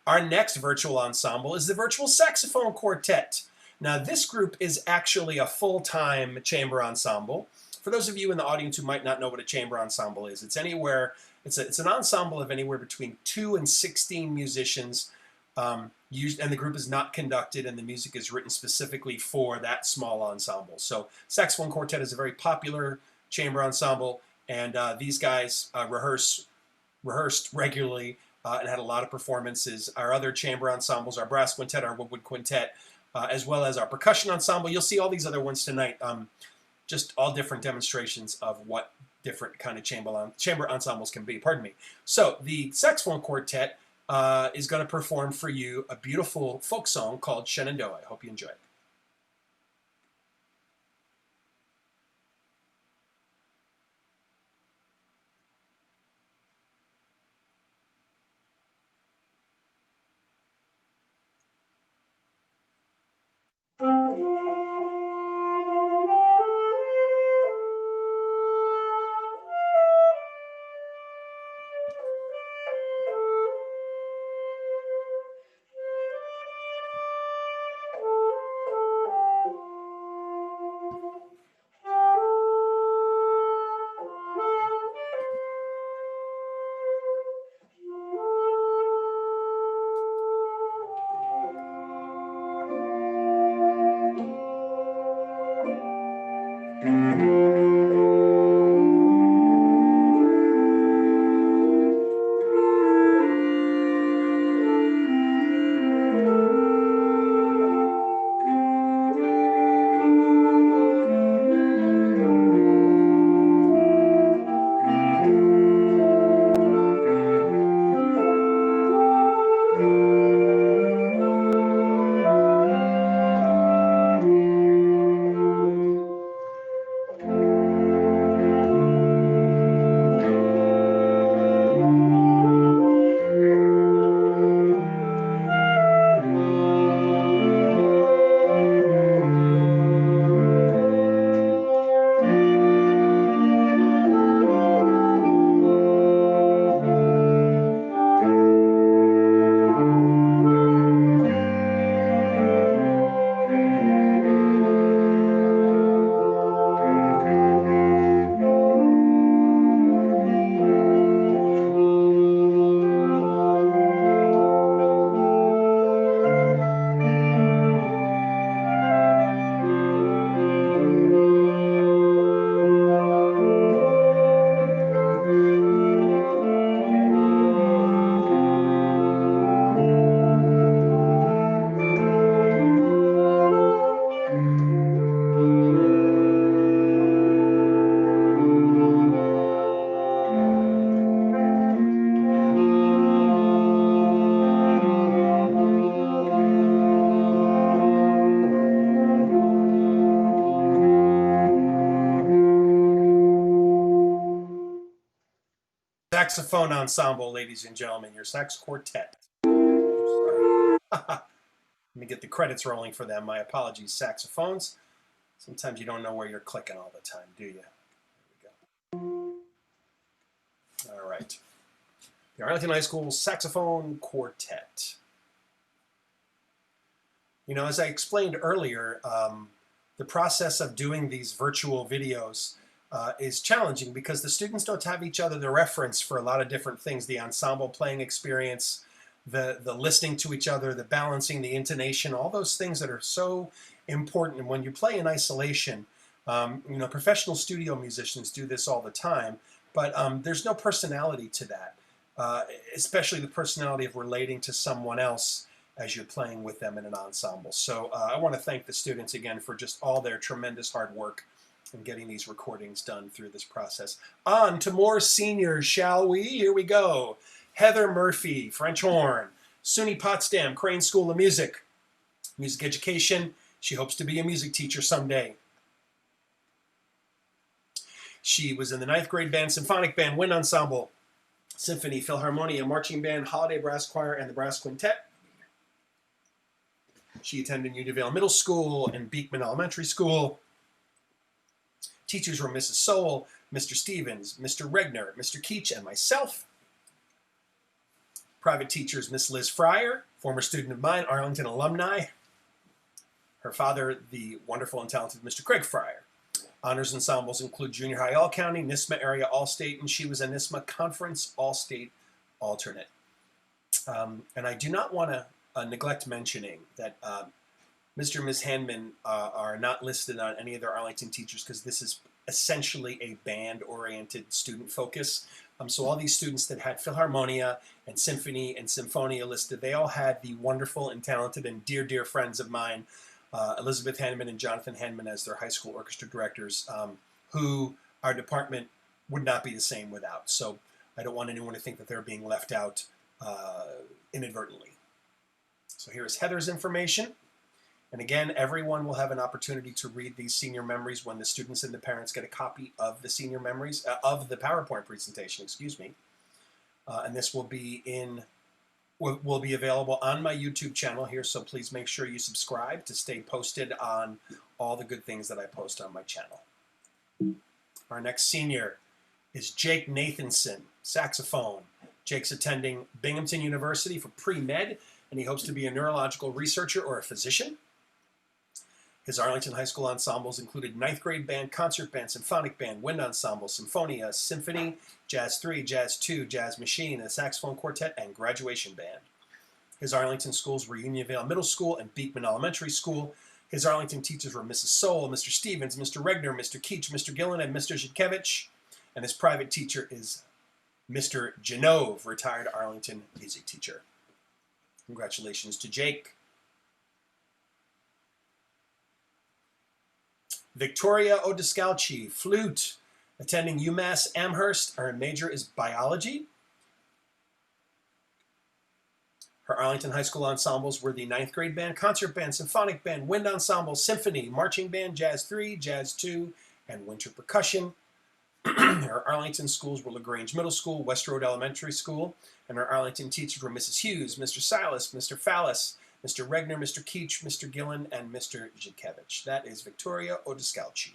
Our next virtual ensemble is the Virtual Saxophone Quartet. Now this group is actually a full-time chamber ensemble. For those of you in the audience who might not know what a chamber ensemble is, it's an ensemble of anywhere between 2 and 16 musicians, and the group is not conducted, and the music is written specifically for that small ensemble. So Saxophone Quartet is a very popular chamber ensemble, and these guys rehearsed regularly and had a lot of performances. Our other chamber ensembles, our brass quintet, our woodwind quintet, as well as our percussion ensemble. You'll see all these other ones tonight. Just all different demonstrations of what different kind of chamber ensembles can be. Pardon me. So the Saxophone Quartet is going to perform for you a beautiful folk song called Shenandoah. I hope you enjoy it. Saxophone ensemble, ladies and gentlemen, your sax quartet. Let me get the credits rolling for them. My apologies, saxophones. Sometimes you don't know where you're clicking all the time, do you? There we go. All right. The Arlington High School Saxophone Quartet. You know, as I explained earlier, the process of doing these virtual videos is challenging because the students don't have each other to reference for a lot of different things. The ensemble playing experience, the listening to each other, the balancing, the intonation, all those things that are so important. And when you play in isolation, professional studio musicians do this all the time, but there's no personality to that, especially the personality of relating to someone else as you're playing with them in an ensemble. So I want to thank the students again for just all their tremendous hard work in getting these recordings done through this process. On to more seniors, shall we? Here we go. Heather Murphy, French horn. SUNY Potsdam, Crane School of Music. Music education. She hopes to be a music teacher someday. She was in the 9th grade band, symphonic band, wind ensemble, symphony, philharmonia, marching band, holiday brass choir, and the brass quintet. She attended Unionville Middle School and Beekman Elementary School. Teachers were Mrs. Sowell, Mr. Stevens, Mr. Regner, Mr. Keach, and myself. Private teachers, Miss Liz Fryer, former student of mine, Arlington alumni. Her father, the wonderful and talented Mr. Craig Fryer. Honors ensembles include Junior High All-County, NISMA Area All-State, and she was a NISMA Conference All-State alternate. And I do not want to neglect mentioning that Mr. and Ms. Handman are not listed on any of their Arlington teachers because this is essentially a band-oriented student focus. So all these students that had Philharmonia and Symphony and Symphonia listed, they all had the wonderful and talented and dear, dear friends of mine, Elizabeth Handman and Jonathan Handman as their high school orchestra directors, who our department would not be the same without. So I don't want anyone to think that they're being left out inadvertently. So here's Heather's information. And again, everyone will have an opportunity to read these senior memories when the students and the parents get a copy of the senior memories, of the PowerPoint presentation, excuse me. And this will be will be available on my YouTube channel here, so please make sure you subscribe to stay posted on all the good things that I post on my channel. Our next senior is Jake Nathanson, saxophone. Jake's attending Binghamton University for pre-med, and he hopes to be a neurological researcher or a physician. His Arlington High School ensembles included 9th grade band, concert band, symphonic band, wind ensemble, symphonia, symphony, jazz 3, jazz 2, jazz machine, a saxophone quartet, and graduation band. His Arlington schools were Unionville Middle School and Beekman Elementary School. His Arlington teachers were Mrs. Sowell, Mr. Stevens, Mr. Regner, Mr. Keach, Mr. Gillen, and Mr. Zhidkevich. And his private teacher is Mr. Genove, retired Arlington music teacher. Congratulations to Jake. Victoria Odescalchi, flute, attending UMass Amherst. Her major is biology. Her Arlington High School ensembles were the 9th grade band, concert band, symphonic band, wind ensemble, symphony, marching band, jazz 3, jazz 2, and winter percussion. Her Arlington schools were LaGrange Middle School, West Road Elementary School, and her Arlington teachers were Mrs. Hughes, Mr. Silas, Mr. Fallis, Mr. Regner, Mr. Keach, Mr. Gillen, and Mr. Zhidkevich. That is Victoria Odescalchi.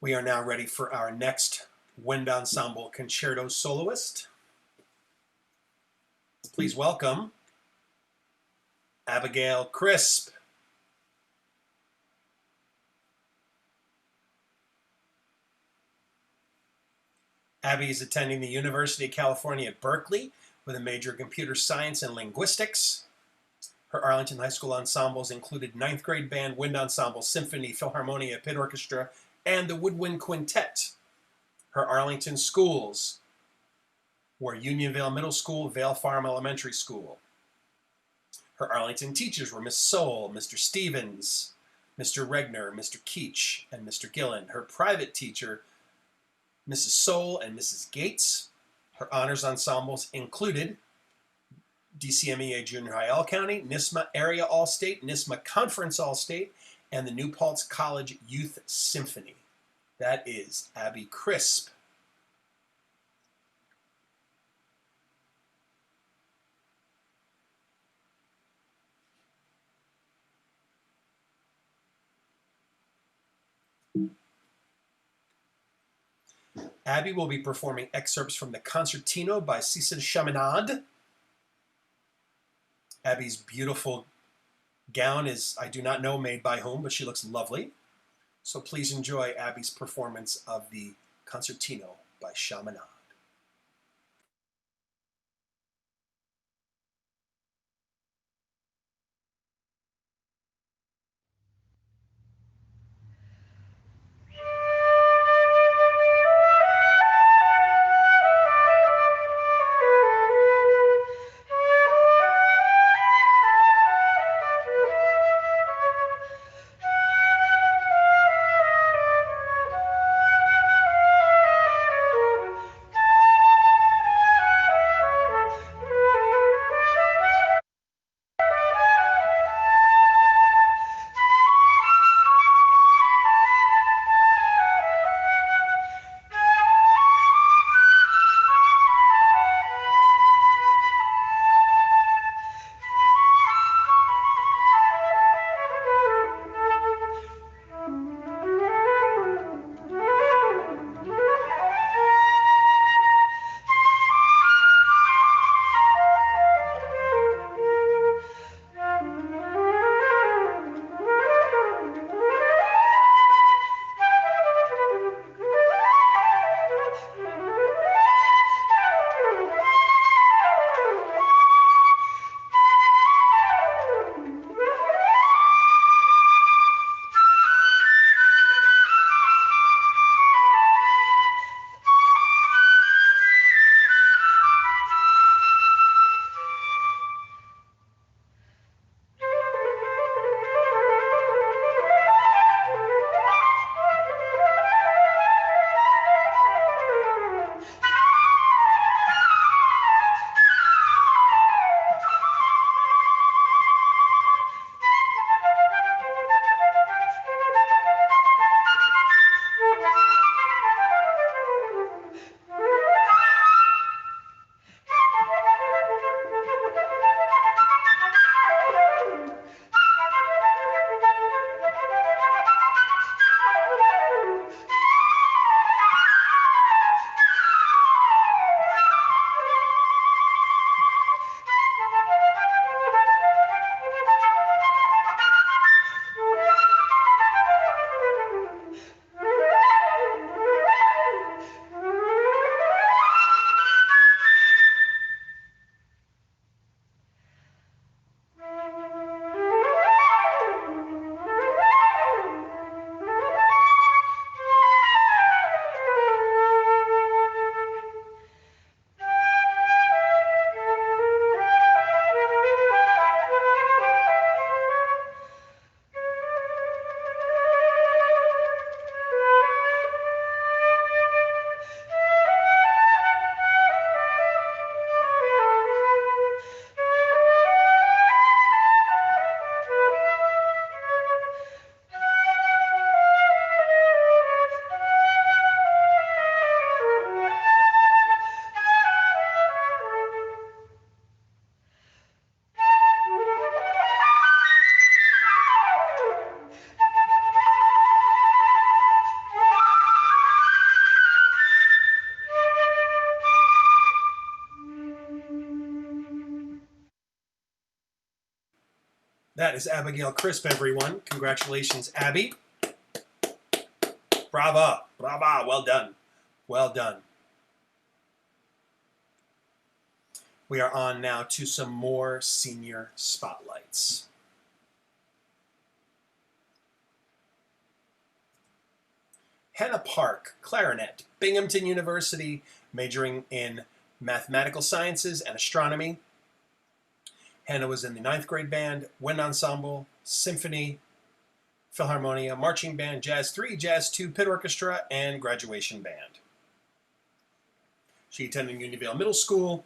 We are now ready for our next wind ensemble concerto soloist. Please welcome Abigail Crisp. Abby is attending the University of California at Berkeley with a major in computer science and linguistics. Her Arlington High School ensembles included 9th grade band, wind ensemble, symphony, philharmonia, pit orchestra, and the woodwind quintet. Her Arlington schools were Unionville Middle School, Vale Farm Elementary School. Her Arlington teachers were Miss Sowell, Mr. Stevens, Mr. Regner, Mr. Keach, and Mr. Gillen. Her private teacher, Mrs. Sowell and Mrs. Gates. Her honors ensembles included DCMEA Junior High All-County, NISMA Area All-State, NISMA Conference All-State, and the New Paltz College Youth Symphony. That is Abby Crisp. Abby will be performing excerpts from the Concertino by Cecil Chaminade. Abby's beautiful gown is, I do not know made by whom, but she looks lovely. So please enjoy Abby's performance of the Concertino by Chaminade. That is Abigail Crisp, everyone. Congratulations, Abby. Brava, brava, well done. Well done. We are on now to some more senior spotlights. Hannah Park, clarinet, Binghamton University, majoring in mathematical sciences and astronomy. Hannah was in the 9th grade band, wind ensemble, symphony, philharmonia, marching band, jazz 3, jazz 2, pit orchestra, and graduation band. She attended Unionville Middle School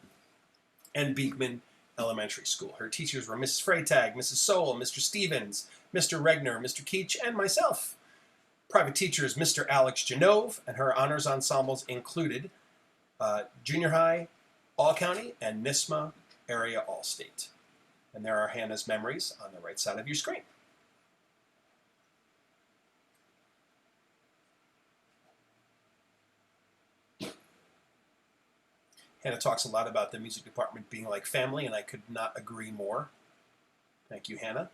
and Beekman Elementary School. Her teachers were Mrs. Freytag, Mrs. Sowell, Mr. Stevens, Mr. Regner, Mr. Keach, and myself. Private teachers, Mr. Alex Genove, and her honors ensembles included junior high, all-county, and NISMA area all-state. And there are Hannah's memories on the right side of your screen. Hannah talks a lot about the music department being like family, and I could not agree more. Thank you, Hannah.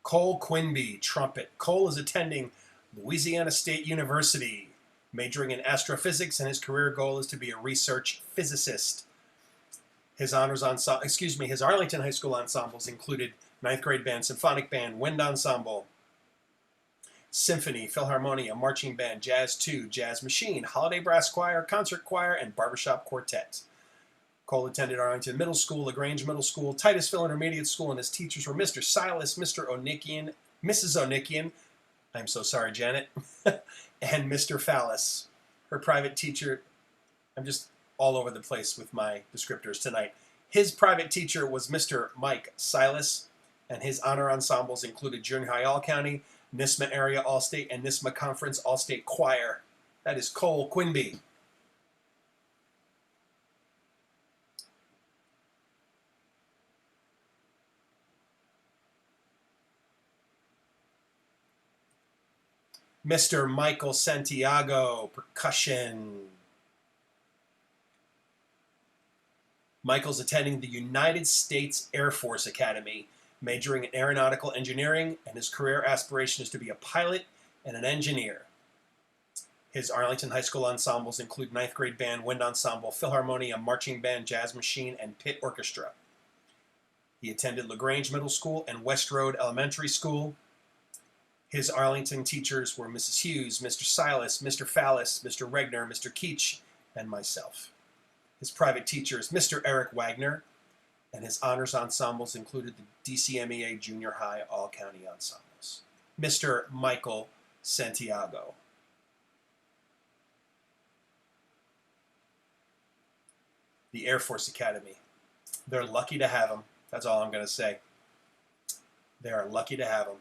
Cole Quinby, trumpet. Cole is attending Louisiana State University, majoring in astrophysics, and his career goal is to be a research physicist. His his Arlington High School ensembles included ninth grade band, symphonic band, wind ensemble, symphony, philharmonia, marching band, jazz 2, jazz machine, holiday brass choir, concert choir, and barbershop quartet. Cole attended Arlington Middle School, LaGrange Middle School, Titusville Intermediate School, and his teachers were Mr. Silas, Mr. Onikian, Mrs. Onikian, I'm so sorry, Janet, and Mr. Fallis. Her private teacher, I'm just all over the place with my descriptors tonight. His private teacher was Mr. Mike Silas, and his honor ensembles included Junior High All-County, NISMA Area All-State, and NISMA Conference All-State Choir. That is Cole Quinby. Mr. Michael Santiago, percussion. Michael's attending the United States Air Force Academy, majoring in aeronautical engineering, and his career aspiration is to be a pilot and an engineer. His Arlington High School ensembles include ninth grade band, wind ensemble, philharmonia, marching band, jazz machine, and pit orchestra. He attended LaGrange Middle School and West Road Elementary School. His Arlington teachers were Mrs. Hughes, Mr. Silas, Mr. Fallis, Mr. Regner, Mr. Keach, and myself. His private teachers, Mr. Eric Wagner, and his honors ensembles included the DCMEA Junior High All-County ensembles. Mr. Michael Santiago. The Air Force Academy. They're lucky to have him. That's all I'm going to say. They are lucky to have him.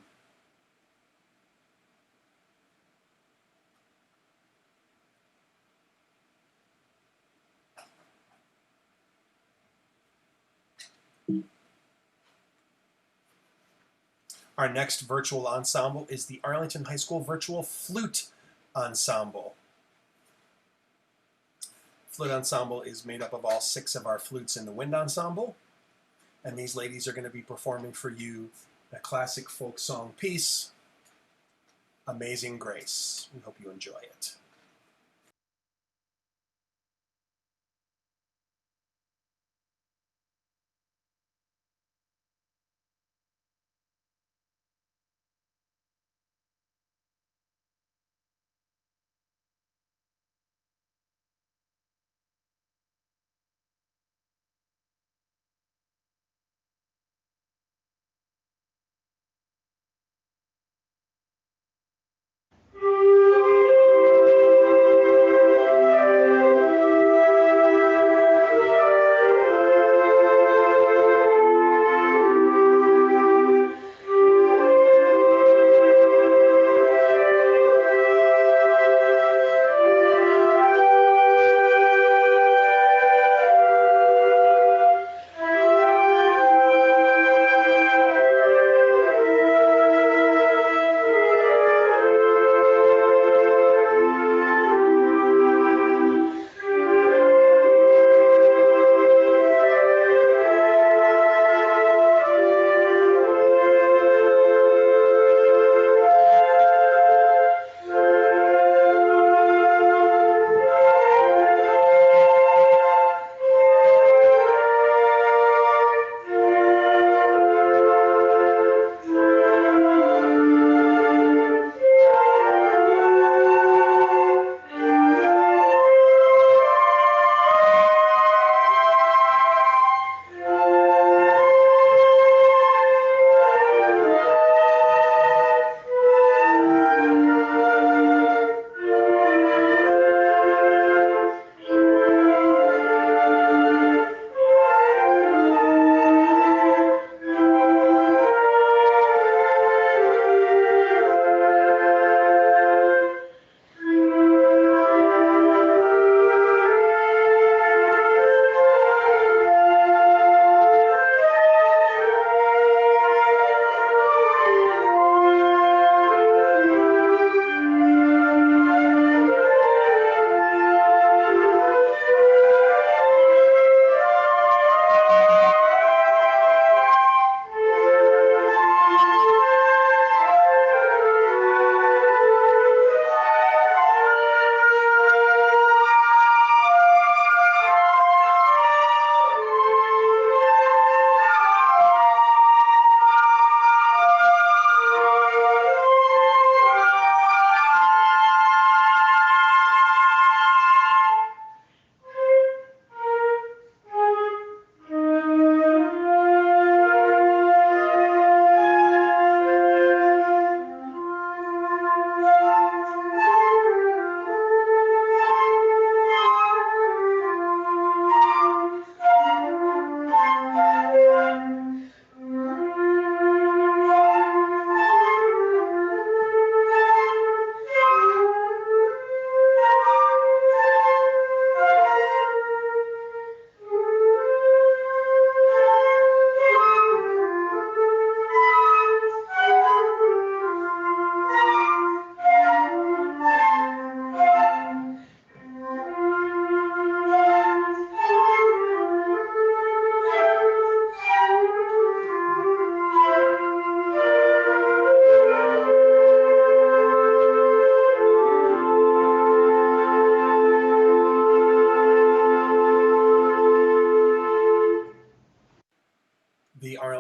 Our next virtual ensemble is the Arlington High School Virtual Flute Ensemble. Flute ensemble is made up of all 6 of our flutes in the wind ensemble, and these ladies are going to be performing for you a classic folk song piece, Amazing Grace. We hope you enjoy it.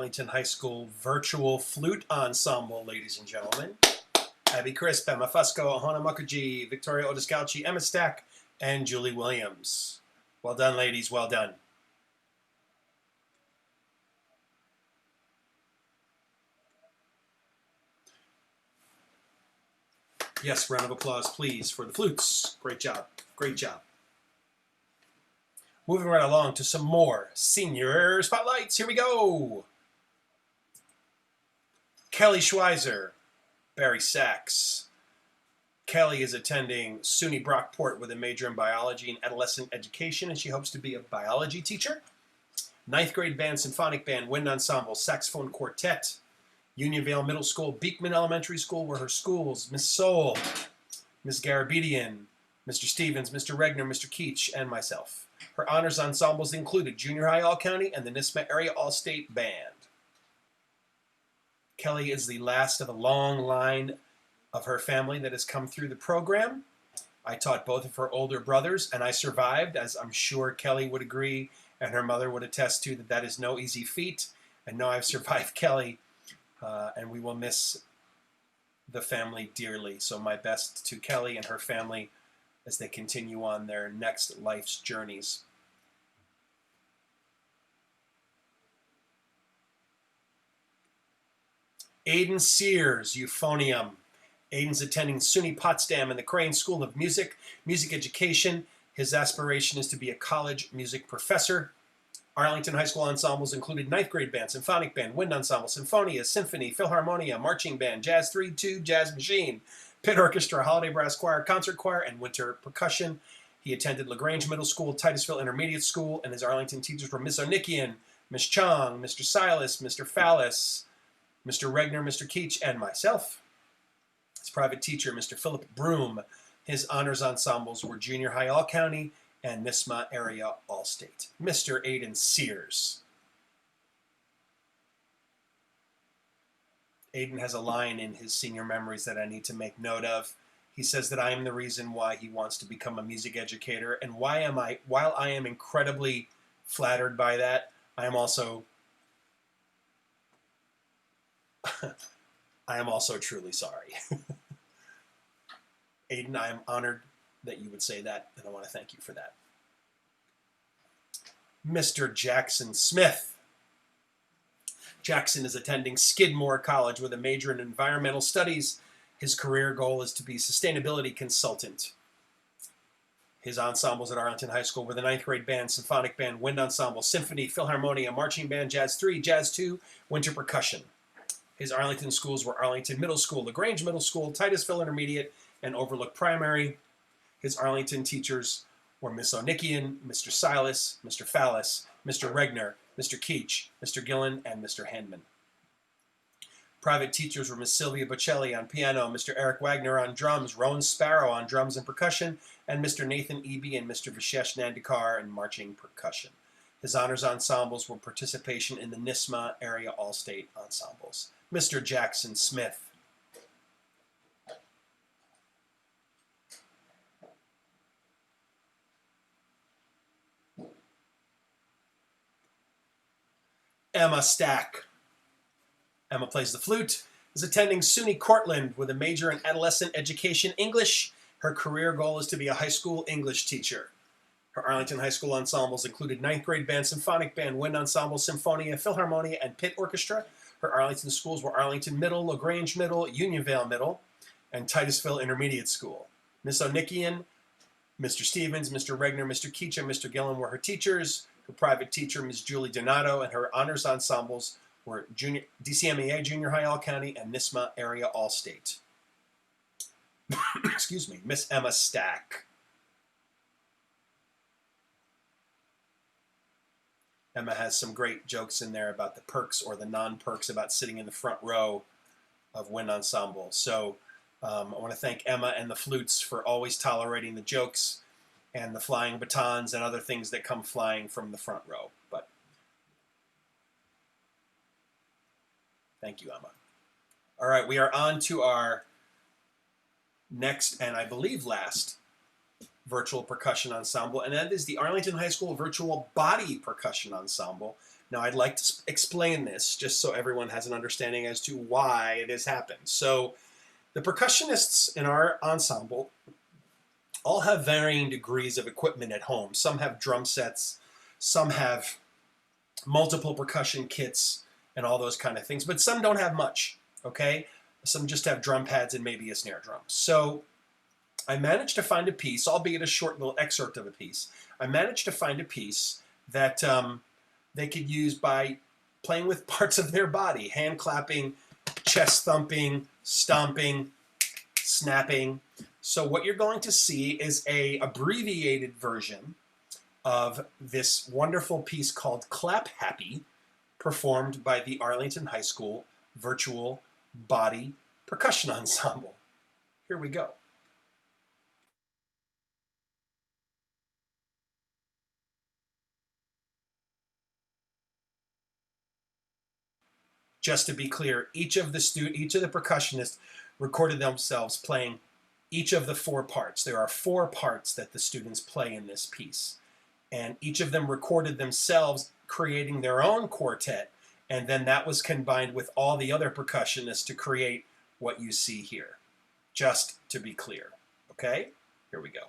Arlington High School Virtual Flute Ensemble, ladies and gentlemen. Abby Crisp, Emma Fusco, Ahona Mukherjee, Victoria Odescalchi, Emma Stack, and Julie Williams. Well done, ladies. Well done. Yes, round of applause, please, for the flutes. Great job. Great job. Moving right along to some more senior spotlights. Here we go. Kelly Schweizer, Barry Sachs. Kelly is attending SUNY Brockport with a major in biology and adolescent education, and she hopes to be a biology teacher. 9th grade band, symphonic band, wind ensemble, saxophone quartet. Unionville Middle School, Beekman Elementary School were her schools. Miss Soul, Miss Garabedian, Mr. Stevens, Mr. Regner, Mr. Keach, and myself. Her honors ensembles included Junior High All-County and the NISMA Area All-State Band. Kelly is the last of a long line of her family that has come through the program. I taught both of her older brothers, and I survived, as I'm sure Kelly would agree, and her mother would attest to, that is no easy feat. And no, I've survived Kelly. And we will miss the family dearly. So my best to Kelly and her family as they continue on their next life's journeys. Aiden Sears, Euphonium. Aiden's attending SUNY Potsdam and the Crane School of Music, Music Education. His aspiration is to be a college music professor. Arlington High School ensembles included 9th grade band, symphonic band, wind ensemble, symphonia, symphony, philharmonia, marching band, jazz 3-2, jazz machine, pit orchestra, holiday brass choir, concert choir, and winter percussion. He attended LaGrange Middle School, Titusville Intermediate School, and his Arlington teachers were Miss Onikian, Miss Chong, Mr. Silas, Mr. Fallis, Mr. Regner, Mr. Keach, and myself. His private teacher, Mr. Philip Broom. His honors ensembles were Junior High All-County and NISMA Area All-State. Mr. Aiden Sears. Aiden has a line in his senior memories that I need to make note of. He says that I am the reason why he wants to become a music educator, and while I am incredibly flattered by that, I am also truly sorry. Aiden, I am honored that you would say that, and I want to thank you for that. Mr. Jackson Smith. Jackson is attending Skidmore College with a major in environmental studies. His career goal is to be sustainability consultant. His ensembles at Arlington High School were the 9th grade band, symphonic band, wind ensemble, symphony, philharmonia, marching band, jazz 3, jazz 2, winter percussion. His Arlington schools were Arlington Middle School, LaGrange Middle School, Titusville Intermediate, and Overlook Primary. His Arlington teachers were Miss Onikian, Mr. Silas, Mr. Fallis, Mr. Regner, Mr. Keach, Mr. Gillen, and Mr. Handman. Private teachers were Miss Sylvia Bocelli on piano, Mr. Eric Wagner on drums, Rowan Sparrow on drums and percussion, and Mr. Nathan Eby and Mr. Vishesh Nandikar in marching percussion. His honors ensembles were participation in the NISMA Area All-State ensembles. Mr. Jackson Smith. Emma Stack. Emma plays the flute, is attending SUNY Cortland with a major in adolescent education English. Her career goal is to be a high school English teacher. Her Arlington High School ensembles included 9th grade band, symphonic band, wind ensemble, symphonia, philharmonia, and pit orchestra. Her Arlington schools were Arlington Middle, LaGrange Middle, Unionville Middle, and Titusville Intermediate School. Miss Onikian, Mr. Stevens, Mr. Regner, Mr. Keach, and Mr. Gillen were her teachers. Her private teacher, Ms. Julie Donato, and her honors ensembles were DCMEA Junior High All-County and NISMA Area All-State. Excuse me, Miss Emma Stack. Emma has some great jokes in there about the perks or the non-perks about sitting in the front row of wind ensemble. So I want to thank Emma and the flutes for always tolerating the jokes and the flying batons and other things that come flying from the front row. But thank you, Emma. All right, we are on to our next and I believe last virtual percussion ensemble, and that is the Arlington High School Virtual Body Percussion Ensemble. Now, I'd like to explain this just so everyone has an understanding as to why this happens. So, the percussionists in our ensemble all have varying degrees of equipment at home. Some have drum sets, some have multiple percussion kits and all those kind of things, but some don't have much, okay? Some just have drum pads and maybe a snare drum. So I managed to find a piece, albeit a short little excerpt of a piece. I managed to find a piece that they could use by playing with parts of their body, hand clapping, chest thumping, stomping, snapping. So what you're going to see is a abbreviated version of this wonderful piece called Clap Happy, performed by the Arlington High School Virtual Body Percussion Ensemble. Here we go. Just to be clear, each of the percussionists recorded themselves playing each of the 4 parts. There are 4 parts that the students play in this piece. And each of them recorded themselves creating their own quartet, and then that was combined with all the other percussionists to create what you see here. Just to be clear, okay? Here we go.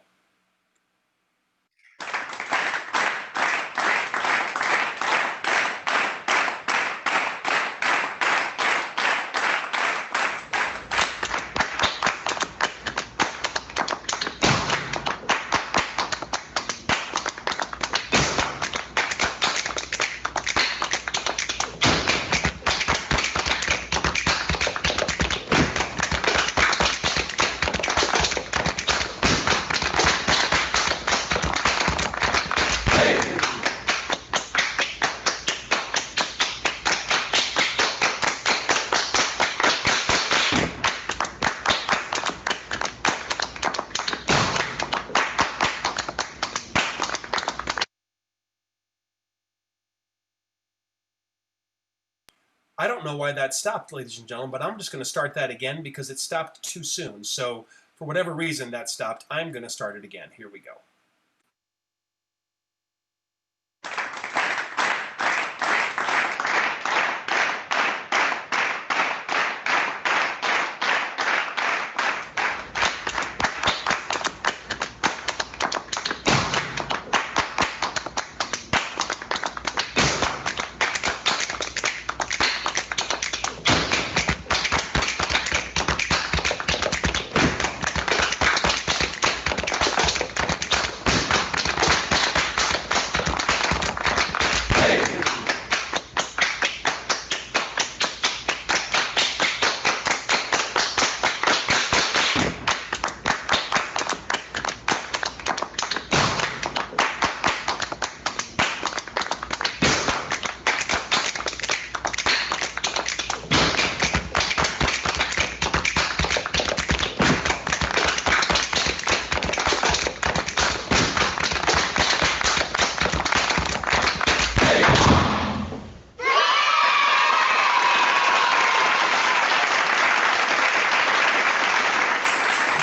I don't know why that stopped, ladies and gentlemen, but I'm just going to start that again because it stopped too soon. So for whatever reason that stopped, I'm going to start it again. Here we go.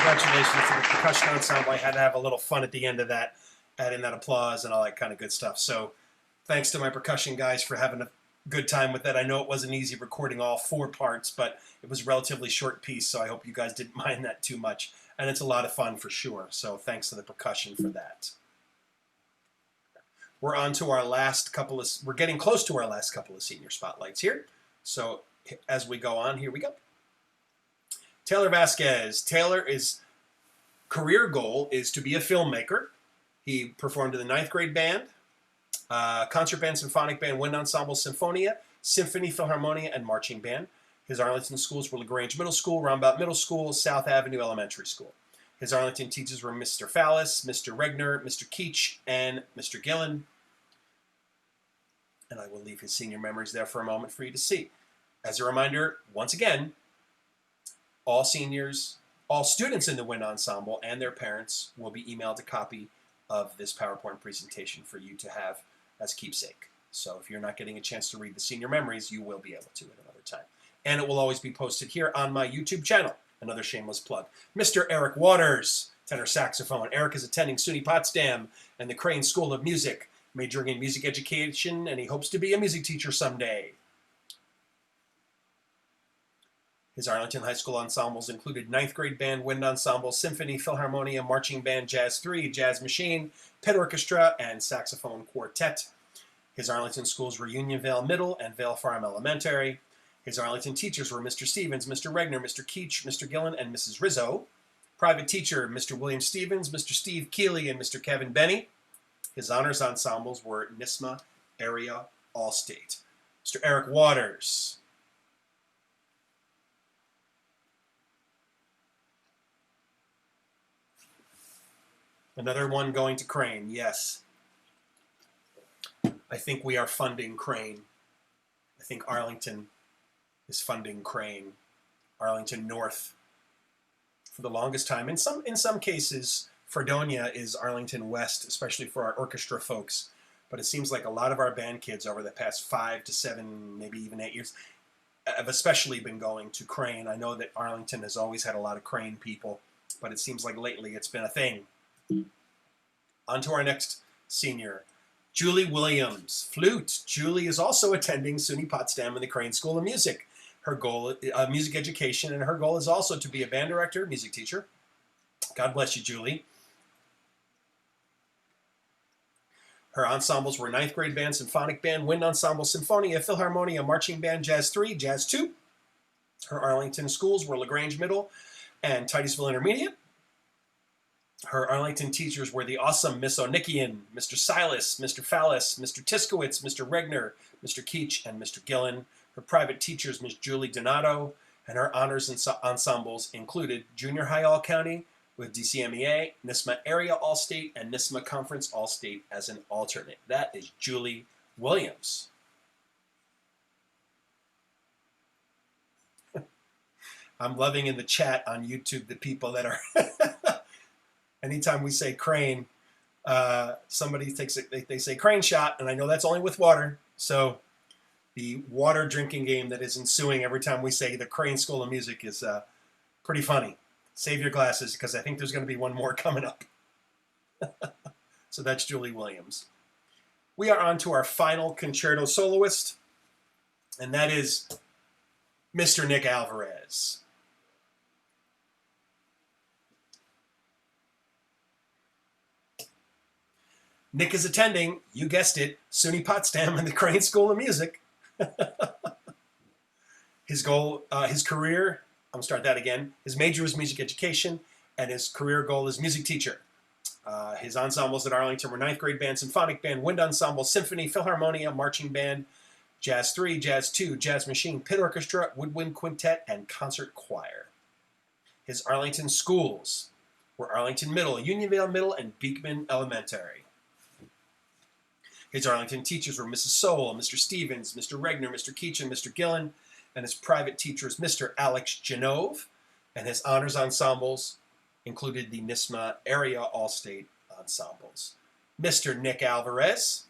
Congratulations to the percussion ensemble. I had to have a little fun at the end of that, add in that applause and all that kind of good stuff. So thanks to my percussion guys for having a good time with that. I know it wasn't easy recording all 4 parts, but it was a relatively short piece, so I hope you guys didn't mind that too much. And it's a lot of fun for sure. So thanks to the percussion for that. We're on to our last couple of, we're getting close to our last couple of senior spotlights here. So as we go on, here we go. Taylor Vasquez. Taylor's career goal is to be a filmmaker. He performed in the 9th grade band, concert band, symphonic band, wind ensemble, Sinfonia, Symphony Philharmonia, and marching band. His Arlington schools were LaGrange Middle School, Roundabout Middle School, South Avenue Elementary School. His Arlington teachers were Mr. Fallis, Mr. Regner, Mr. Keach, and Mr. Gillen. And I will leave his senior memories there for a moment for you to see. As a reminder, once again, all seniors, all students in the wind ensemble and their parents will be emailed a copy of this PowerPoint presentation for you to have as keepsake. So if you're not getting a chance to read the senior memories, you will be able to at another time. And it will always be posted here on my YouTube channel. Another shameless plug. Mr. Eric Waters, tenor saxophone. Eric is attending SUNY Potsdam and the Crane School of Music majoring in music education, and he hopes to be a music teacher someday. His Arlington High School ensembles included ninth grade band, wind ensemble, symphony, philharmonia, marching band, jazz 3, jazz machine, pit orchestra, and saxophone quartet. His Arlington schools were Unionvale Middle and Vale Farm Elementary. His Arlington teachers were Mr. Stevens, Mr. Regner, Mr. Keach, Mr. Gillen, and Mrs. Rizzo. Private teacher, Mr. William Stevens, Mr. Steve Keeley, and Mr. Kevin Benny. His honors ensembles were NISMA Area All-State. Mr. Eric Waters. Another one going to Crane, yes. I think we are funding Crane. I think Arlington is funding Crane. Arlington North. For the longest time. In some cases, Fredonia is Arlington West, especially for our orchestra folks. But it seems like a lot of our band kids over the past 5 to 7, maybe even 8 years, have especially been going to Crane. I know that Arlington has always had a lot of Crane people, but it seems like lately it's been a thing. On to our next senior, Julie Williams, flute. Julie is also attending SUNY Potsdam and the Crane School of Music. Her goal is music education, and her goal is also to be a band director, music teacher. God bless you, Julie. Her ensembles were ninth grade band, symphonic band, wind ensemble, symphonia, philharmonia, marching band, jazz 3, jazz 2. Her Arlington schools were LaGrange Middle and Titusville Intermediate. Her Arlington teachers were the awesome Miss Onikian, Mr. Silas, Mr. Fallis, Mr. Tiskowitz, Mr. Regner, Mr. Keach, and Mr. Gillen. Her private teachers, Miss Julie Donato, and her honors ensembles included Junior High All-County with DCMEA, NISMA Area All-State, and NISMA Conference All-State as an alternate. That is Julie Williams. I'm loving in the chat on YouTube the people that are... Anytime we say Crane, somebody takes it, they say Crane shot, and I know that's only with water. So the water drinking game that is ensuing every time we say the Crane School of Music is pretty funny. Save your glasses, because I think there's going to be one more coming up. So that's Julie Williams. We are on to our final concerto soloist, and that is Mr. Nick Alvarez. Nick is attending, you guessed it, SUNY Potsdam and the Crane School of Music. His career, I'm going to start that again. His major was music education, and his career goal is music teacher. His ensembles at Arlington were ninth grade band, symphonic band, wind ensemble, symphony, philharmonia, marching band, jazz 3, jazz 2, jazz machine, pit orchestra, woodwind quintet, and concert choir. His Arlington schools were Arlington Middle, Unionvale Middle, and Beekman Elementary. His Arlington teachers were Mrs. Sowell, Mr. Stevens, Mr. Regner, Mr. Keach, and Mr. Gillen, and his private teachers, Mr. Alex Genove, and his honors ensembles included the NISMA Area All-State ensembles. Mr. Nick Alvarez.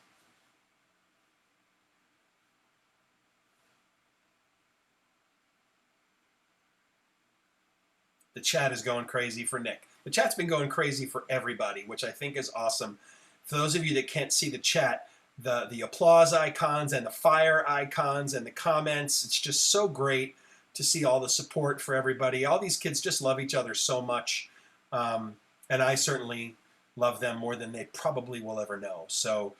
The chat is going crazy for Nick. The chat's been going crazy for everybody, which I think is awesome. For those of you that can't see the chat, the applause icons and the fire icons and the comments, it's just so great to see all the support for everybody. All these kids just love each other so much, and I certainly love them more than they probably will ever know. So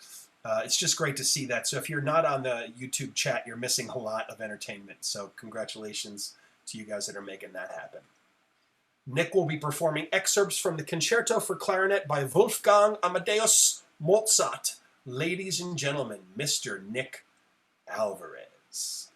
it's just great to see that. So if you're not on the YouTube chat, you're missing a lot of entertainment. So congratulations to you guys that are making that happen. Nick will be performing excerpts from the Concerto for Clarinet by Wolfgang Amadeus Mozart. Ladies and gentlemen, Mr. Nick Alvarez.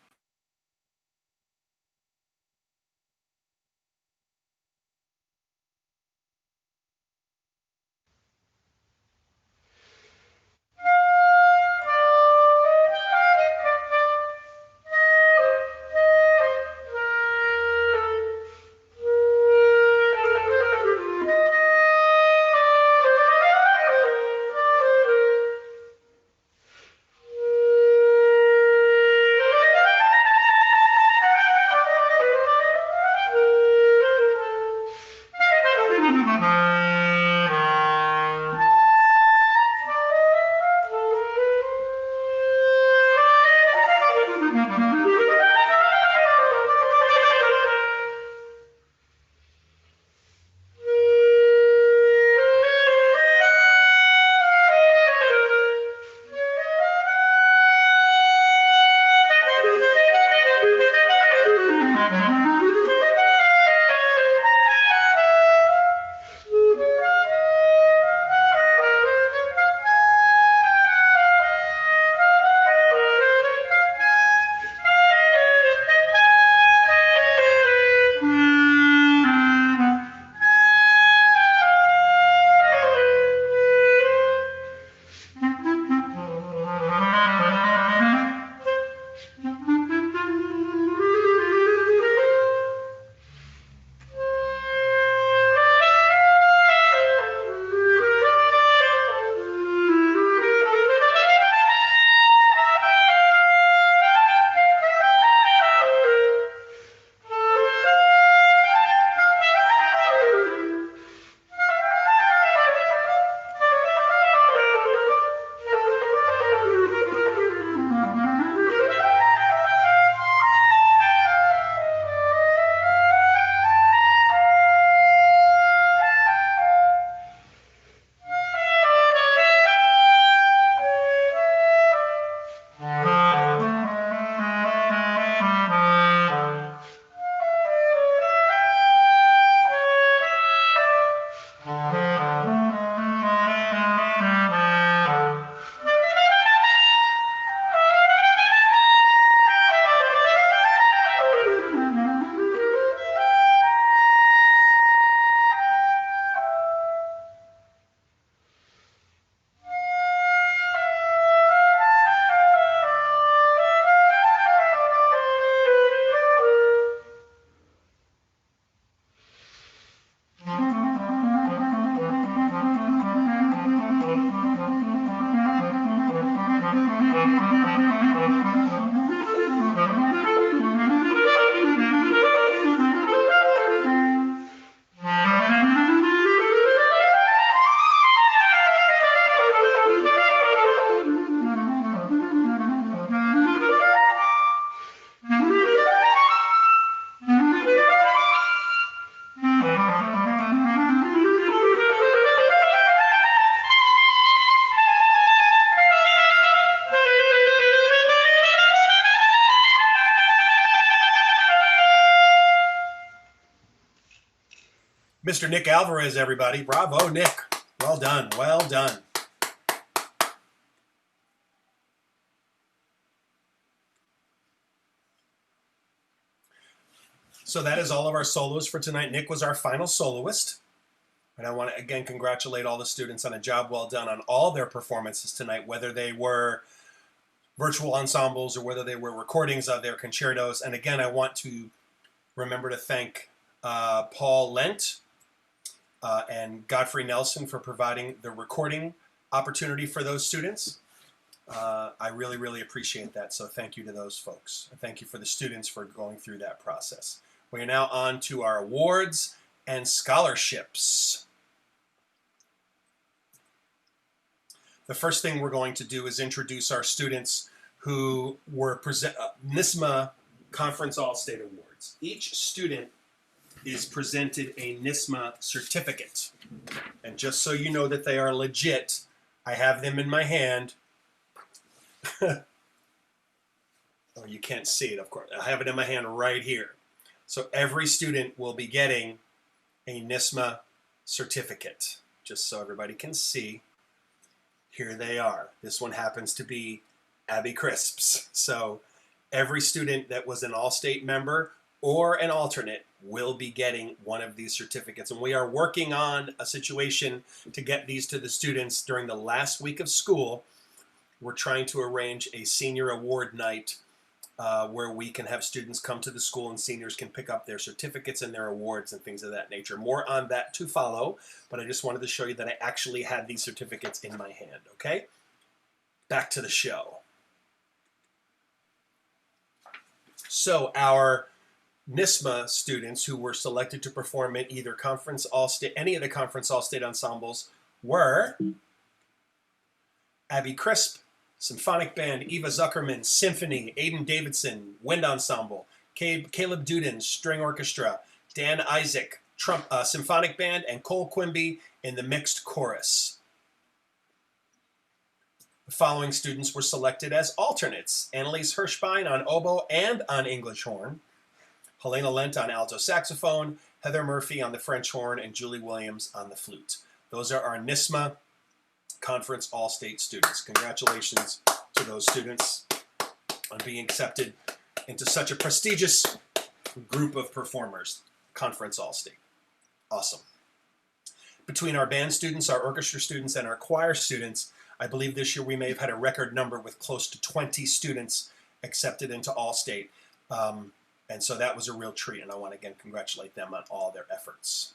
Mr. Nick Alvarez, everybody. Bravo, Nick. Well done. Well done. So that is all of our solos for tonight. Nick was our final soloist. And I want to, again, congratulate all the students on a job well done on all their performances tonight, whether they were virtual ensembles or whether they were recordings of their concertos. And again, I want to remember to thank Paul Lent and Godfrey Nelson for providing the recording opportunity for those students. I really, really appreciate that. So thank you to those folks. Thank you for the students for going through that process. We are now on to our awards and scholarships. The first thing we're going to do is introduce our students who were NYSSMA Conference All-State Awards. Each student is presented a NYSSMA certificate. And just so you know that they are legit, I have them in my hand. Oh, you can't see it, of course. I have it in my hand right here. So every student will be getting a NYSSMA certificate, just so everybody can see. Here they are. This one happens to be Abby Crisp's. So every student that was an all-state member or an alternate will be getting one of these certificates. And we are working on a situation to get these to the students during the last week of school. We're trying to arrange a senior award night where we can have students come to the school and seniors can pick up their certificates and their awards and things of that nature. More on that to follow, but I just wanted to show you that I actually had these certificates in my hand, okay? Back to the show. So our NYSSMA students who were selected to perform in either Conference All-State, any of the Conference All-State ensembles were Abby Crisp, Symphonic Band, Eva Zuckerman, Symphony, Aiden Davidson, Wind Ensemble, Caleb Duden, String Orchestra, Dan Isaac, Symphonic Band, and Cole Quimby in the mixed chorus. The following students were selected as alternates: Annalise Hirschbein on oboe and on English horn, Helena Lent on alto saxophone, Heather Murphy on the French horn, and Julie Williams on the flute. Those are our NYSSMA Conference All-State students. Congratulations to those students on being accepted into such a prestigious group of performers, Conference All-State. Awesome. Between our band students, our orchestra students, and our choir students, I believe this year we may have had a record number with close to 20 students accepted into All-State. And so that was a real treat, and I want to again congratulate them on all their efforts.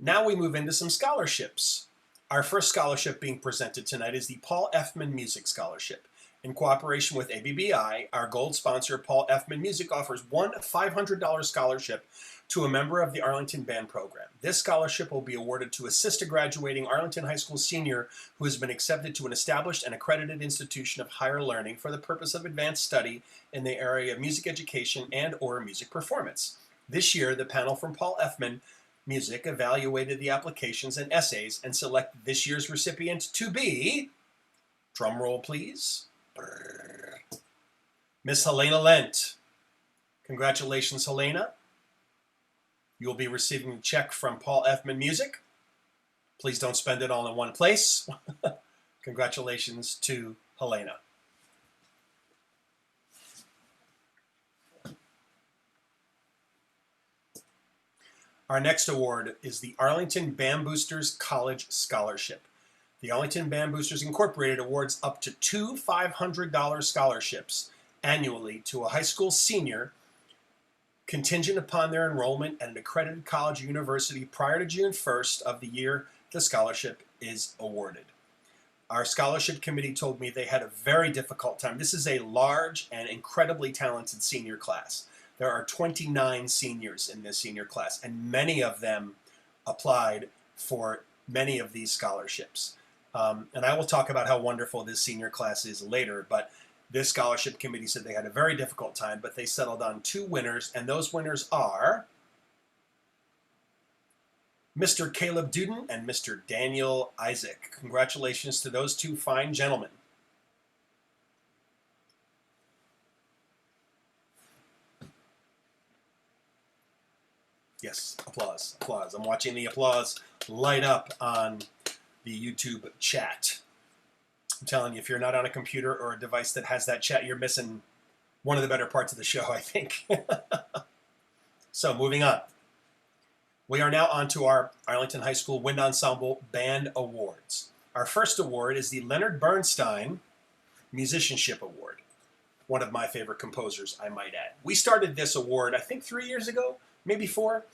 Now we move into some scholarships. Our first scholarship being presented tonight is the Paul Effman Music Scholarship. In cooperation with ABBI, our gold sponsor, Paul Effman Music, offers one $500 scholarship to a member of the Arlington Band Program. This scholarship will be awarded to assist a graduating Arlington High School senior who has been accepted to an established and accredited institution of higher learning for the purpose of advanced study in the area of music education and/or music performance. This year, the panel from Paul Effman Music evaluated the applications and essays and selected this year's recipient to be, drum roll please, Miss Helena Lent. Congratulations, Helena. You'll be receiving a check from Paul Effman Music. Please don't spend it all in one place. Congratulations to Helena. Our next award is the Arlington Band Boosters College Scholarship. The Arlington Band Boosters Incorporated awards up to two $500 scholarships annually to a high school senior contingent upon their enrollment at an accredited college or university prior to June 1st of the year the scholarship is awarded. Our scholarship committee told me they had a very difficult time. This is a large and incredibly talented senior class. There are 29 seniors in this senior class, and many of them applied for many of these scholarships. And I will talk about how wonderful this senior class is later, but this scholarship committee said they had a very difficult time, but they settled on two winners, and those winners are Mr. Caleb Duden and Mr. Daniel Isaac. Congratulations to those two fine gentlemen. Yes, applause, applause. I'm watching the applause light up on the YouTube chat. I'm telling you, if you're not on a computer or a device that has that chat, you're missing one of the better parts of the show, I think. So, moving on. We are now on to our Arlington High School Wind Ensemble Band Awards. Our first award is the Leonard Bernstein Musicianship Award. One of my favorite composers, I might add. We started this award, I think 3 years ago, maybe 4.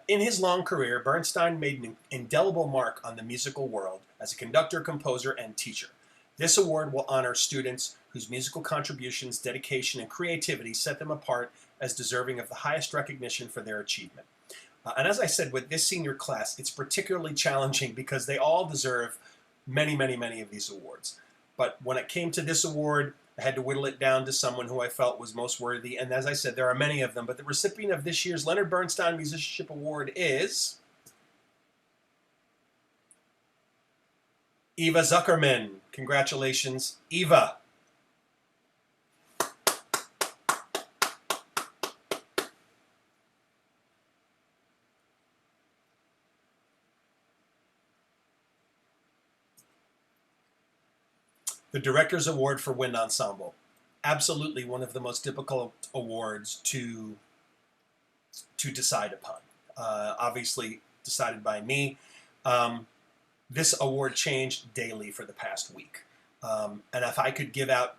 In his long career, Bernstein made an indelible mark on the musical world as a conductor, composer, and teacher. This award will honor students whose musical contributions, dedication, and creativity set them apart as deserving of the highest recognition for their achievement. And as I said, with this senior class, it's particularly challenging because they all deserve many, many, many of these awards. But when it came to this award, I had to whittle it down to someone who I felt was most worthy. And as I said, there are many of them. But the recipient of this year's Leonard Bernstein Musicianship Award is Eva Zuckerman. Congratulations, Eva. The Director's Award for Wind Ensemble. Absolutely one of the most difficult awards to decide upon. Obviously decided by me. This award changed daily for the past week. And if I could give out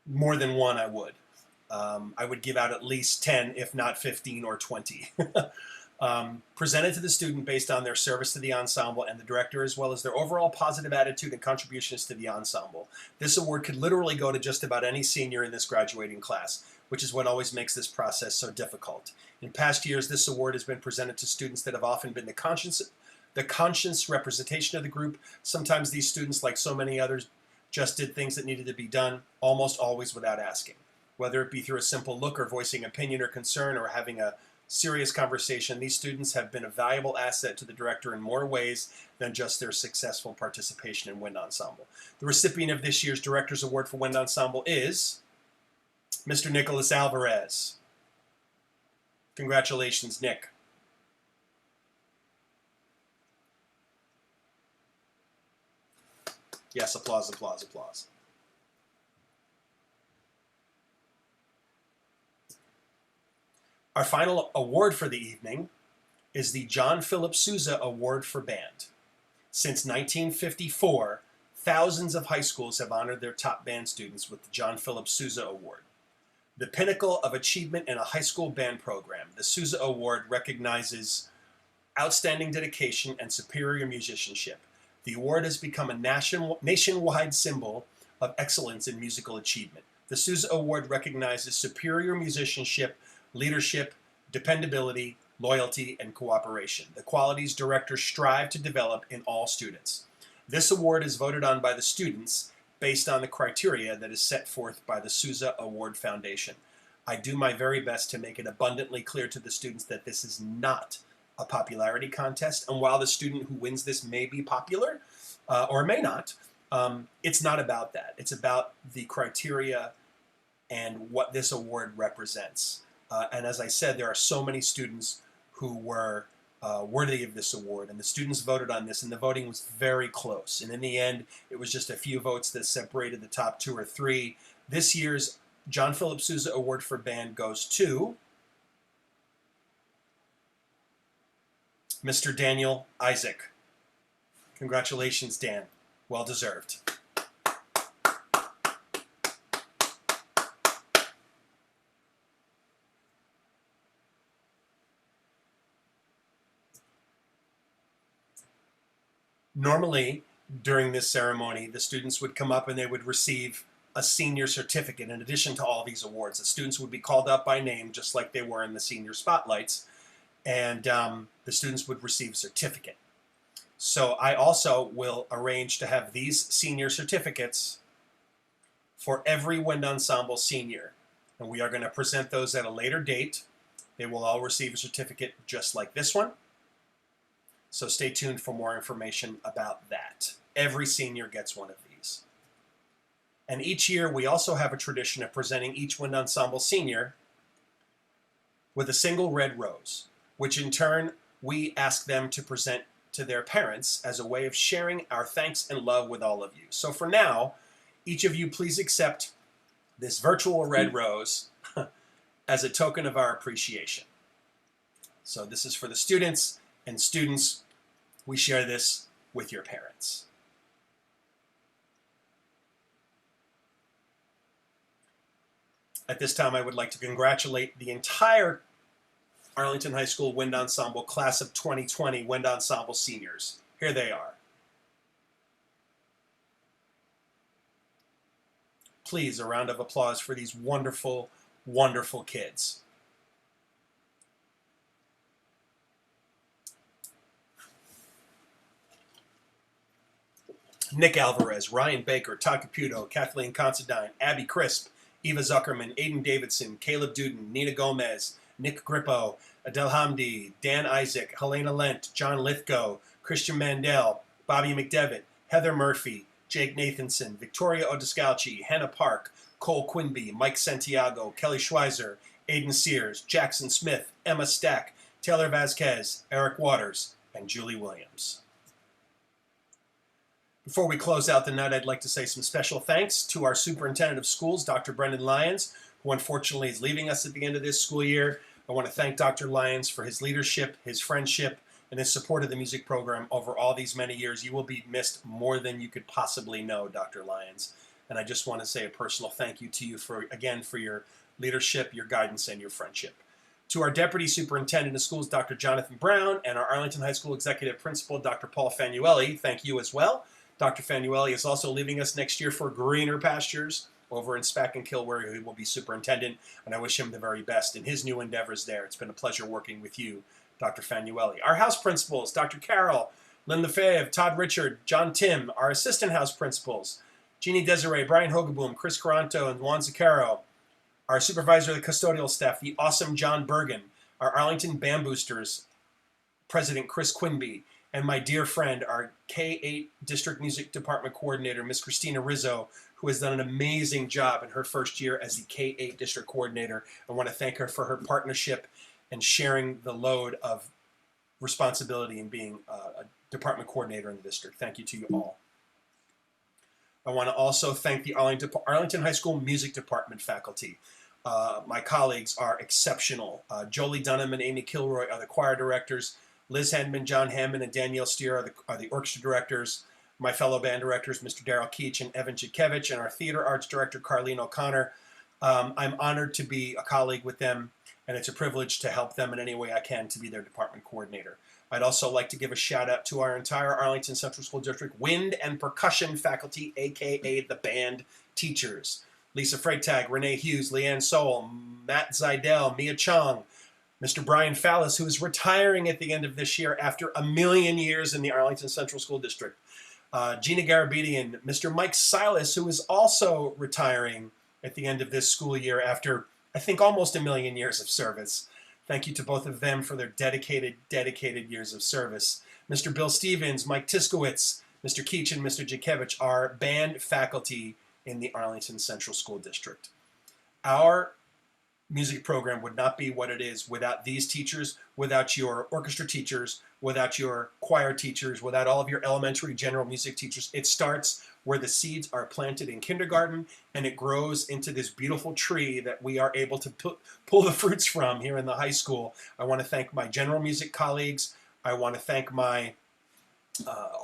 more than one, I would. I would give out at least 10, if not 15 or 20. Presented to the student based on their service to the ensemble and the director, as well as their overall positive attitude and contributions to the ensemble. This award could literally go to just about any senior in this graduating class, which is what always makes this process so difficult. In past years, this award has been presented to students that have often been the conscious representation of the group. Sometimes these students, like so many others, just did things that needed to be done, almost always without asking. Whether it be through a simple look or voicing opinion or concern or having a serious conversation, these students have been a valuable asset to the director in more ways than just their successful participation in Wind Ensemble. The recipient of this year's Director's Award for Wind Ensemble is Mr. Nicholas Alvarez. Congratulations, Nick. Yes, applause, applause, applause. Our final award for the evening is the John Philip Sousa Award for Band. Since 1954, thousands of high schools have honored their top band students with the John Philip Sousa Award. The pinnacle of achievement in a high school band program, the Sousa Award recognizes outstanding dedication and superior musicianship. The award has become a nationwide symbol of excellence in musical achievement. The Sousa Award recognizes superior musicianship, leadership, dependability, loyalty, and cooperation, the qualities directors strive to develop in all students. This award is voted on by the students based on the criteria that is set forth by the Sousa Award Foundation. I do my very best to make it abundantly clear to the students that this is not a popularity contest, and while the student who wins this may be popular, or may not, it's not about that. It's about the criteria and what this award represents. And as I said, there are so many students who were worthy of this award, and the students voted on this, and the voting was very close. And in the end, it was just a few votes that separated the top 2 or 3. This year's John Philip Sousa Award for Band goes to Mr. Daniel Isaac. Congratulations, Dan. Well deserved. Normally, during this ceremony, the students would come up and they would receive a senior certificate in addition to all these awards. The students would be called up by name, just like they were in the senior spotlights, and the students would receive a certificate. So I also will arrange to have these senior certificates for every Wind Ensemble senior, and we are going to present those at a later date. They will all receive a certificate just like this one. So stay tuned for more information about that. Every senior gets one of these. And each year we also have a tradition of presenting each Wind Ensemble senior with a single red rose, which in turn we ask them to present to their parents as a way of sharing our thanks and love with all of you. So for now, each of you please accept this virtual red rose as a token of our appreciation. So this is for the students, and students, we share this with your parents. At this time, I would like to congratulate the entire Arlington High School Wind Ensemble class of 2020 Wind Ensemble seniors. Here they are. Please, a round of applause for these wonderful, wonderful kids. Nick Alvarez, Ryan Baker, Todd Caputo, Kathleen Considine, Abby Crisp, Eva Zuckerman, Aiden Davidson, Caleb Duden, Nina Gomez, Nick Grippo, Adel Hamdi, Dan Isaac, Helena Lent, John Lithgow, Christian Mandel, Bobby McDevitt, Heather Murphy, Jake Nathanson, Victoria Odescalchi, Hannah Park, Cole Quinby, Mike Santiago, Kelly Schweizer, Aiden Sears, Jackson Smith, Emma Stack, Taylor Vasquez, Eric Waters, and Julie Williams. Before we close out the night, I'd like to say some special thanks to our superintendent of schools, Dr. Brendan Lyons, who unfortunately is leaving us at the end of this school year. I want to thank Dr. Lyons for his leadership, his friendship, and his support of the music program over all these many years. You will be missed more than you could possibly know, Dr. Lyons. And I just want to say a personal thank you to you for your leadership, your guidance, and your friendship. To our Deputy Superintendent of Schools, Dr. Jonathan Brown, and our Arlington High School Executive Principal, Dr. Paul Fanuelli, thank you as well. Dr. Fanuelli is also leaving us next year for greener pastures over in Spack&Kill, where he will be superintendent, and I wish him the very best in his new endeavors there. It's been a pleasure working with you, Dr. Fanuelli. Our house principals, Dr. Carroll, Lynn Lefebvre, Todd Richard, John Tim. Our assistant house principals, Jeannie Desiree, Brian Hogeboom, Chris Caranto, and Juan Zuccaro. Our supervisor of the custodial staff, the awesome John Bergen. Our Arlington Band Boosters, President Chris Quinby. And my dear friend, our K-8 District Music Department Coordinator, Miss Christina Rizzo, who has done an amazing job in her first year as the K-8 District Coordinator. I want to thank her for her partnership and sharing the load of responsibility in being a department coordinator in the district. Thank you to you all. I want to also thank the Arlington High School Music Department faculty. My colleagues are exceptional. Jolie Dunham and Amy Kilroy are the choir directors. Liz Handman, John Hammond, and Danielle Steer are the orchestra directors. My fellow band directors, Mr. Darrell Keach and Evan Chikevich, and our theater arts director, Carlene O'Connor. I'm honored to be a colleague with them, and it's a privilege to help them in any way I can to be their department coordinator. I'd also like to give a shout out to our entire Arlington Central School District wind and percussion faculty, aka the band teachers. Lisa Freitag, Renee Hughes, Leanne Sowell, Matt Zidell, Mia Chong, Mr. Brian Fallis, who is retiring at the end of this year after 1,000,000 years in the Arlington Central School District. Gina Garabedian, Mr. Mike Silas, who is also retiring at the end of this school year after, I think, almost 1,000,000 years of service. Thank you to both of them for their dedicated years of service. Mr. Bill Stevens, Mike Tiskowitz, Mr. Keach, and Mr. Jakevich are band faculty in the Arlington Central School District. Our music program would not be what it is without these teachers, without your orchestra teachers, without your choir teachers, without all of your elementary general music teachers. It starts where the seeds are planted in kindergarten, and it grows into this beautiful tree that we are able to pull the fruits from here in the high school. I want to thank my general music colleagues. I want to thank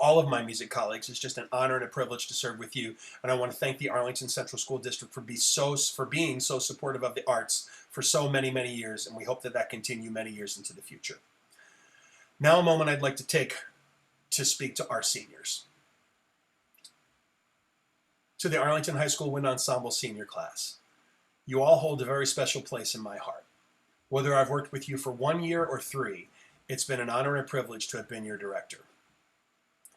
all of my music colleagues. It's just an honor and a privilege to serve with you. And I want to thank the Arlington Central School District for being so supportive of the arts for so many, many years. And we hope that continue many years into the future. Now a moment I'd like to take to speak to our seniors. To the Arlington High School Wind Ensemble senior class. You all hold a very special place in my heart. Whether I've worked with you for 1 year or 3, it's been an honor and a privilege to have been your director.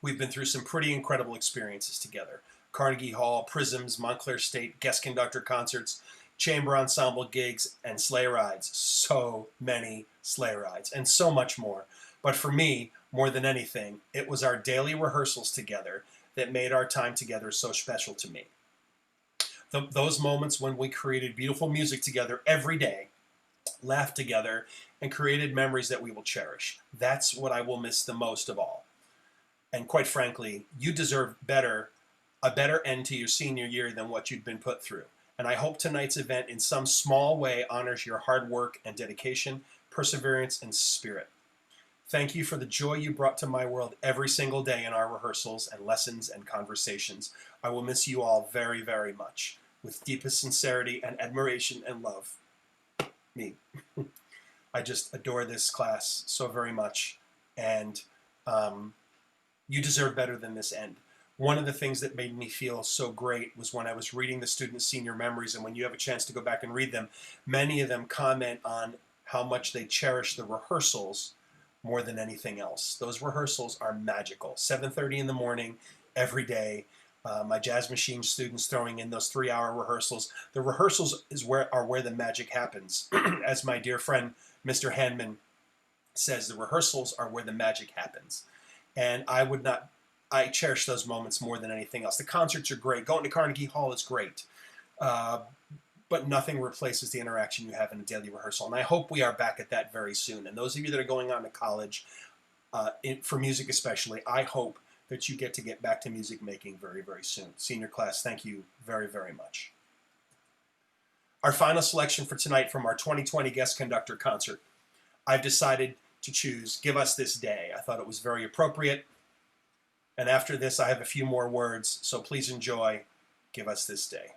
We've been through some pretty incredible experiences together. Carnegie Hall, Prisms, Montclair State, guest conductor concerts, chamber ensemble gigs, and sleigh rides. So many sleigh rides, and so much more. But for me, more than anything, it was our daily rehearsals together that made our time together so special to me. Those moments when we created beautiful music together every day, laughed together, and created memories that we will cherish. That's what I will miss the most of all. And quite frankly, you deserve a better end to your senior year than what you've been put through. And I hope tonight's event in some small way honors your hard work and dedication, perseverance, and spirit. Thank you for the joy you brought to my world every single day in our rehearsals and lessons and conversations. I will miss you all very, very much. With deepest sincerity and admiration and love. Me. I just adore this class so very much. And you deserve better than this end. One of the things that made me feel so great was when I was reading the students' senior memories, and when you have a chance to go back and read them, many of them comment on how much they cherish the rehearsals more than anything else. Those rehearsals are magical. 7:30 in the morning, every day. My jazz machine students throwing in those 3-hour rehearsals. The rehearsals are where the magic happens. As my dear friend Mr. Hanman says, the rehearsals are where the magic happens. And I cherish those moments more than anything else. The concerts are great. Going to Carnegie Hall is great. But nothing replaces the interaction you have in a daily rehearsal. And I hope we are back at that very soon. And those of you that are going on to college, for music especially, I hope that you get back to music making very, very soon. Senior class, thank you very, very much. Our final selection for tonight from our 2020 guest conductor concert, I've decided to choose Give Us This Day. I thought it was very appropriate. And after this, I have a few more words, so please enjoy Give Us This Day.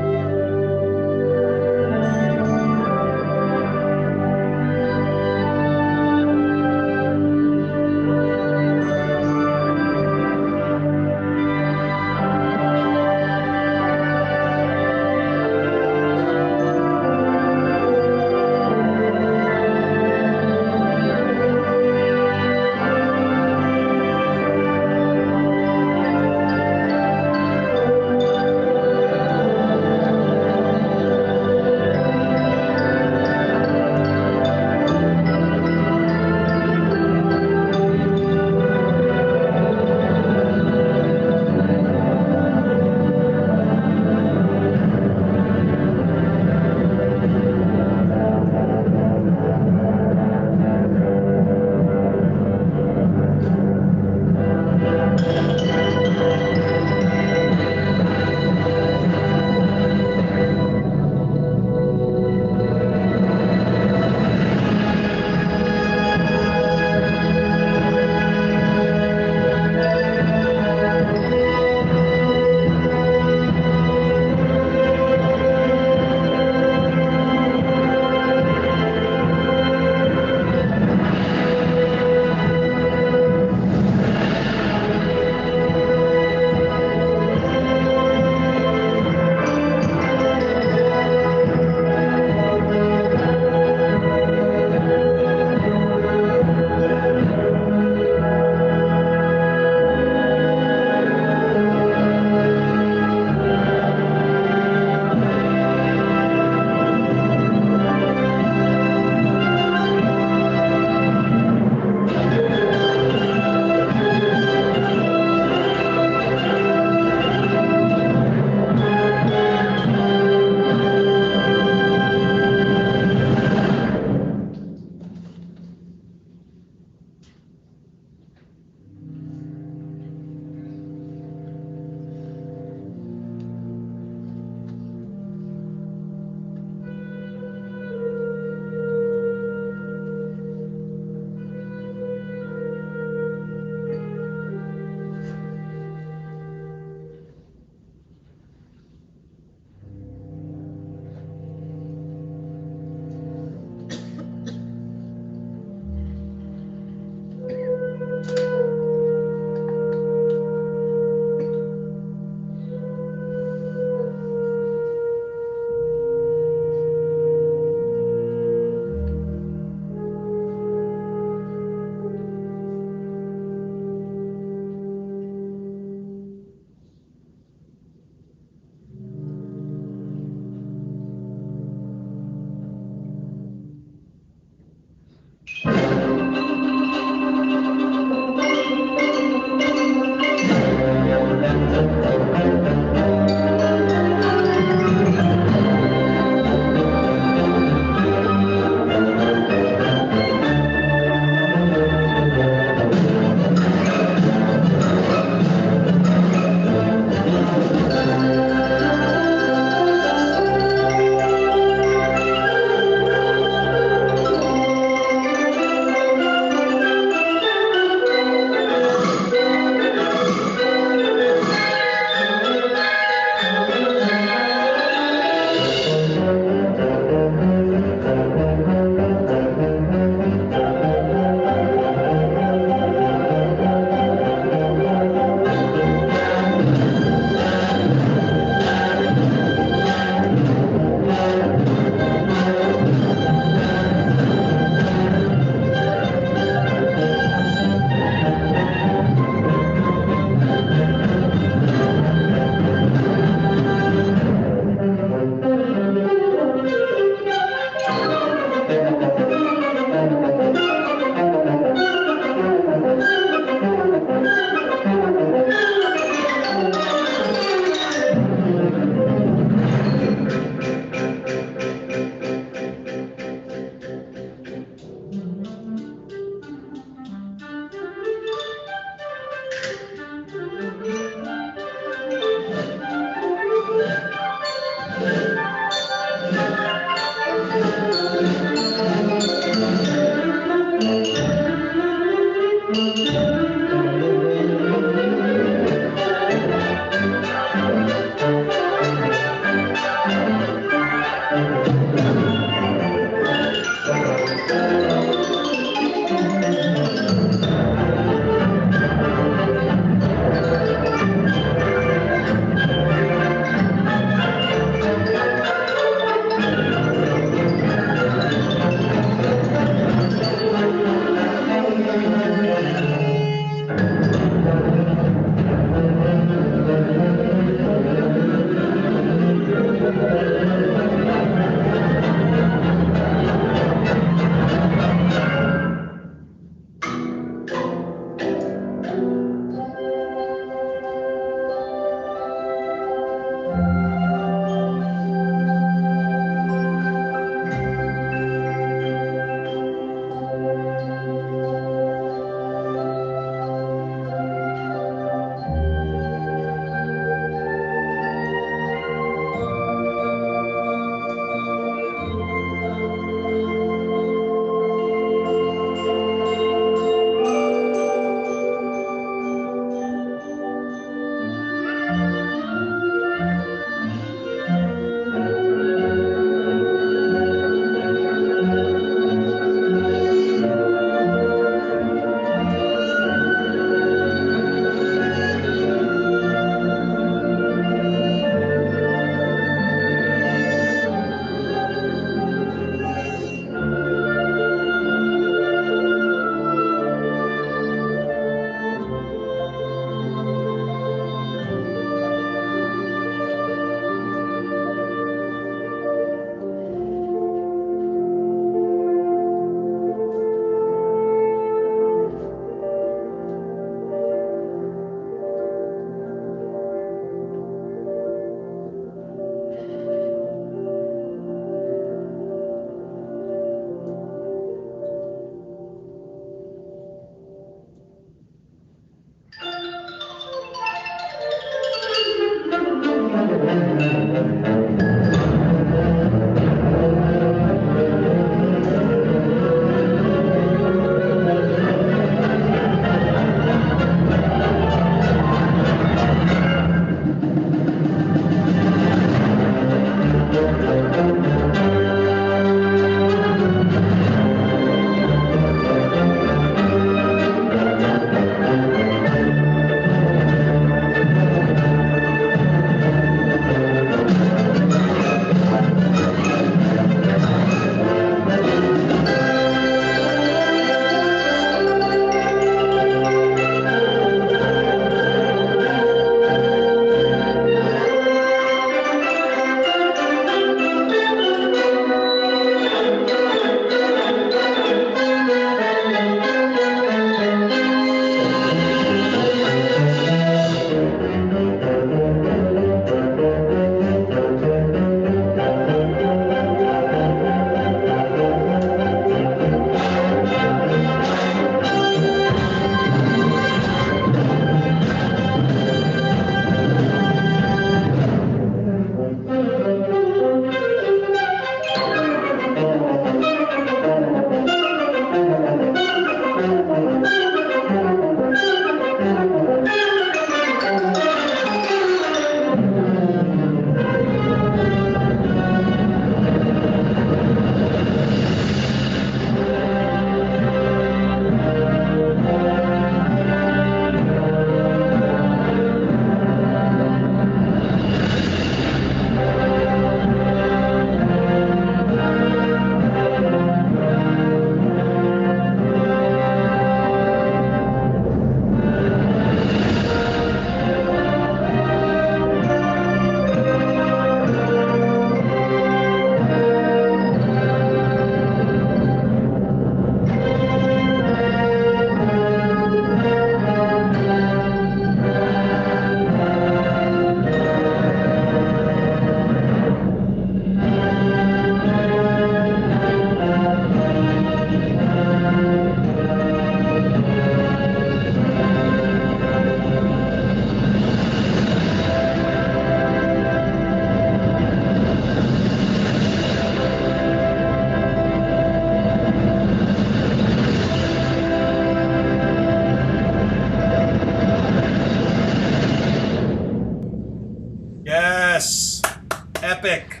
epic.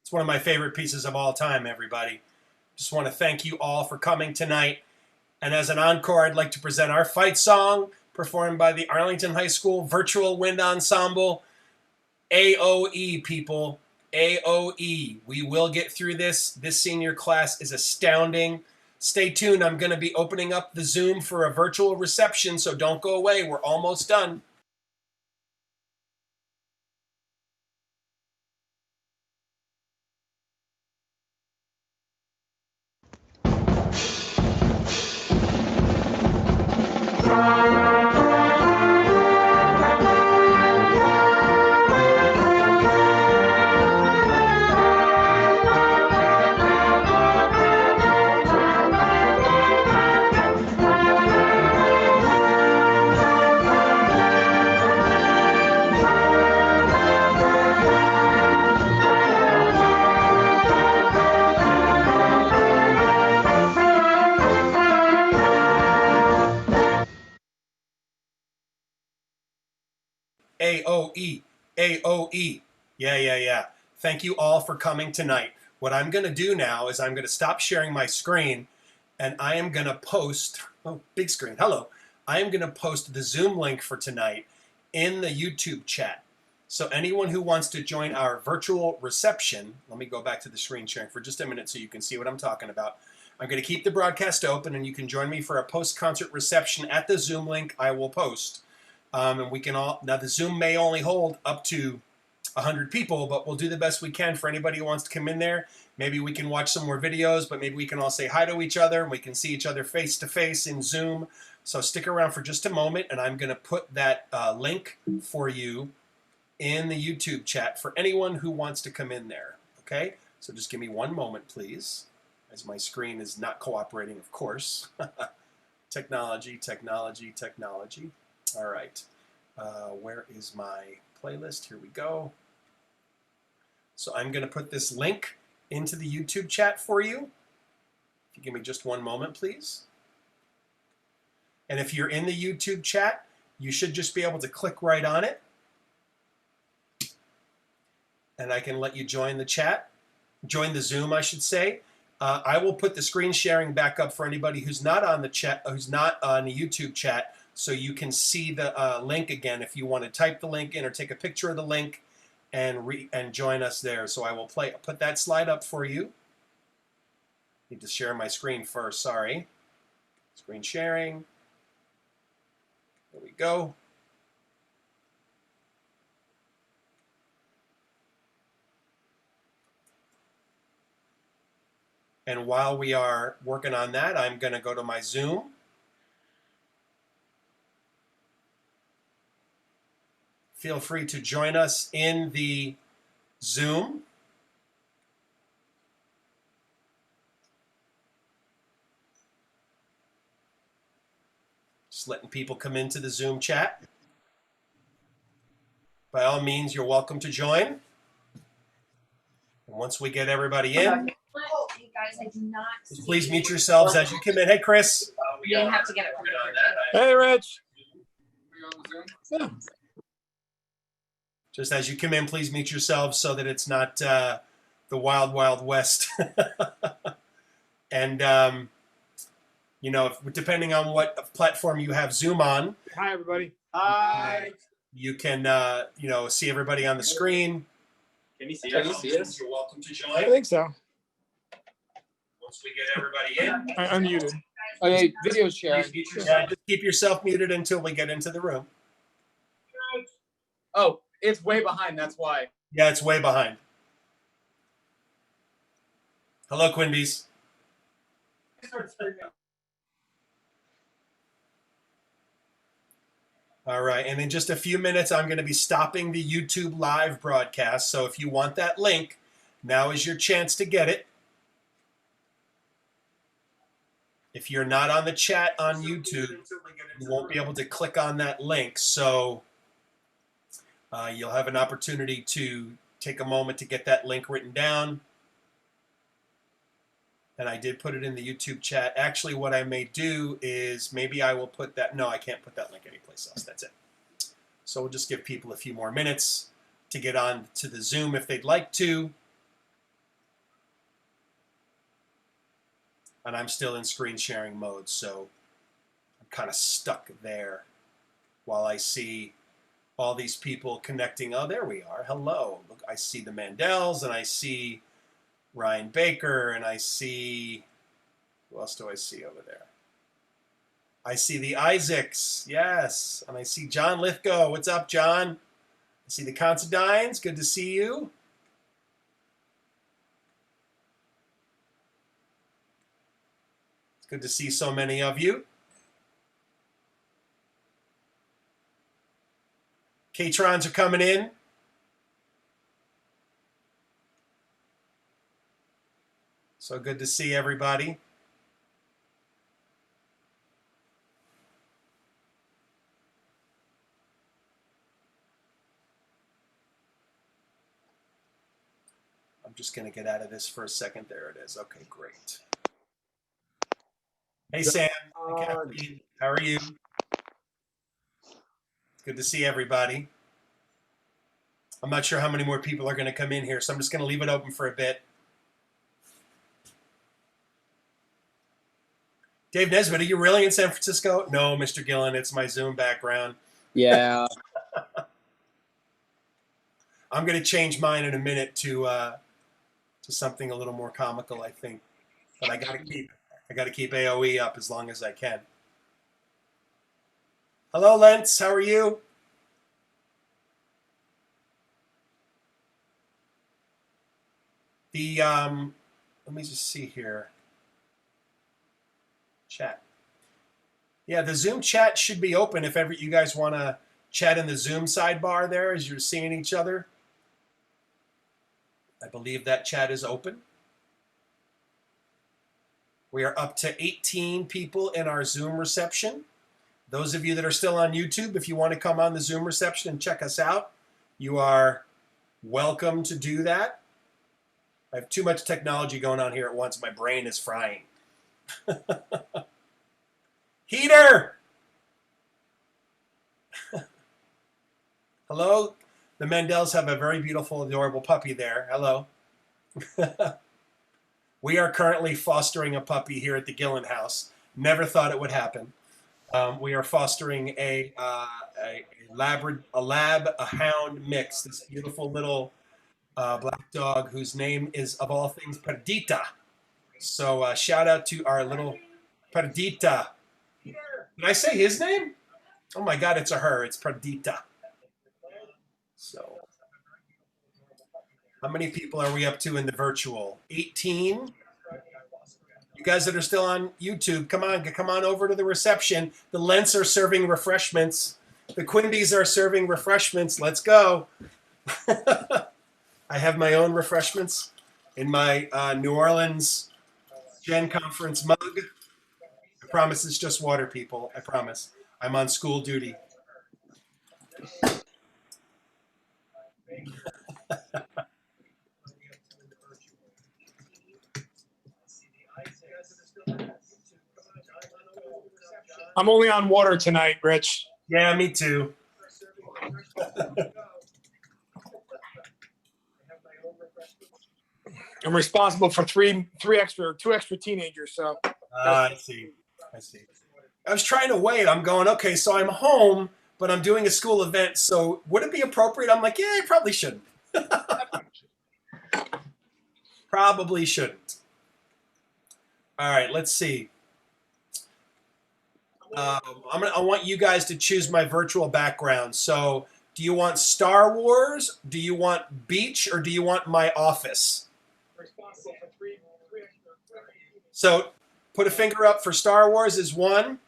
It's one of my favorite pieces of all time, everybody. Just want to thank you all for coming tonight. And as an encore, I'd like to present our fight song performed by the Arlington High School Virtual Wind Ensemble. AOE, people. AOE. We will get through this. This senior class is astounding. Stay tuned. I'm going to be opening up the Zoom for a virtual reception, so don't go away. We're almost done. AOE, AOE. Yeah. Thank you all for coming tonight. What I'm going to do now is I'm going to stop sharing my screen and I am going to post, oh, big screen, hello. I am going to post the Zoom link for tonight in the YouTube chat. So anyone who wants to join our virtual reception, let me go back to the screen sharing for just a minute so you can see what I'm talking about. I'm going to keep the broadcast open and you can join me for a post-concert reception at the Zoom link I will post. And we can all, now the Zoom may only hold up to 100 people, but we'll do the best we can for anybody who wants to come in there. Maybe we can watch some more videos, but maybe we can all say hi to each other and we can see each other face to face in Zoom. So stick around for just a moment and I'm going to put that link for you in the YouTube chat for anyone who wants to come in there. Okay? So just give me one moment, please, as my screen is not cooperating, of course. Technology. All right, where is my playlist? Here we go. So I'm going to put this link into the YouTube chat for you. If you give me just one moment, please. And if you're in the YouTube chat, you should just be able to click right on it. And I can let you join the chat, join the Zoom, I should say. I will put the screen sharing back up for anybody who's not on the chat, who's not on the YouTube chat, so you can see the link again if you want to type the link in or take a picture of the link and join us there. So I will put that slide up for you. Need to share my screen first, sorry. Screen sharing. There we go. And while we are working on that, I'm going to go to my Zoom. Feel free to join us in the Zoom. Just letting people come into the Zoom chat. By all means, you're welcome to join. And once we get everybody in, You guys, I do not please mute yourselves as you come in. Hey, Chris. You didn't have to get it from Hey, Rich. Yeah. Just as you come in, please mute yourselves so that it's not the wild, wild west. And, you know, depending on what platform you have Zoom on. Hi, everybody. Hi. You can, you know, see everybody on the screen. Can you see You're welcome to join. I think so. Once we get everybody in. I unmuted. Oh, yeah, video sharing. Yeah, just keep yourself muted until we get into the room. Oh, it's way behind. That's why. Yeah, it's way behind. Hello, Quinbies. All right, and in just a few minutes, I'm going to be stopping the YouTube live broadcast. So if you want that link, now is your chance to get it. If you're not on the chat on YouTube, you won't be able to click on that link. So you'll have an opportunity to take a moment to get that link written down. And I did put it in the YouTube chat. Actually, what I may do is maybe I will put that. No, I can't put that link anyplace else. That's it. So we'll just give people a few more minutes. to get on to the Zoom if they'd like to. And I'm still in screen sharing mode, so I'm kind of stuck there while I see all these people connecting. Oh, there we are. Hello. Look, I see the Mandels, and I see Ryan Baker, and I see, who else do I see over there? I see the Isaacs, yes, and I see John Lithgow. What's up, John? I see the Considines. Good to see you. It's good to see so many of you. K-Trons are coming in. So good to see everybody. I'm just going to get out of this for a second. There it is. Okay, great. Hey, Sam. Hey, Kathleen. How are you? It's good to see everybody. I'm not sure how many more people are going to come in here, so I'm just going to leave it open for a bit. Dave Nesbitt, are you really in San Francisco? No, Mr. Gillen, it's my Zoom background. Yeah. I'm going to change mine in a minute to something a little more comical, I think. But I got to keep AOE up as long as I can. Hello, Lentz. How are you? Let me just see here. Chat. Yeah, the Zoom chat should be open if ever you guys want to chat in the Zoom sidebar there as you're seeing each other. I believe that chat is open. We are up to 18 people in our Zoom reception. Those of you that are still on YouTube, if you want to come on the Zoom reception and check us out, you are welcome to do that. I have too much technology going on here at once. My brain is frying. Heater! Hello? The Mandels have a very beautiful, adorable puppy there. Hello. We are currently fostering a puppy here at the Gillen house. Never thought it would happen. We are fostering a hound mix, this beautiful little black dog whose name is, of all things, Perdita. So shout out to our little Perdita. Did I say his name? Oh my God, it's a her. It's Perdita. So how many people are we up to in the virtual? 18? You guys that are still on YouTube, come on over to the reception. The Lents are serving refreshments. The Quimbies are serving refreshments. Let's go. I have my own refreshments in my New Orleans Gen Conference mug. I promise it's just water, people. I promise. I'm on school duty. I'm only on water tonight, Rich. Yeah, me too. I'm responsible for two extra teenagers. So I see. I was trying to wait. I'm going, okay, so I'm home, but I'm doing a school event. So would it be appropriate? I'm like, yeah, I probably shouldn't. Probably shouldn't. All right, let's see. I want you guys to choose my virtual background. So do you want Star Wars? Do you want beach? Or do you want my office? So put a finger up for Star Wars is 1.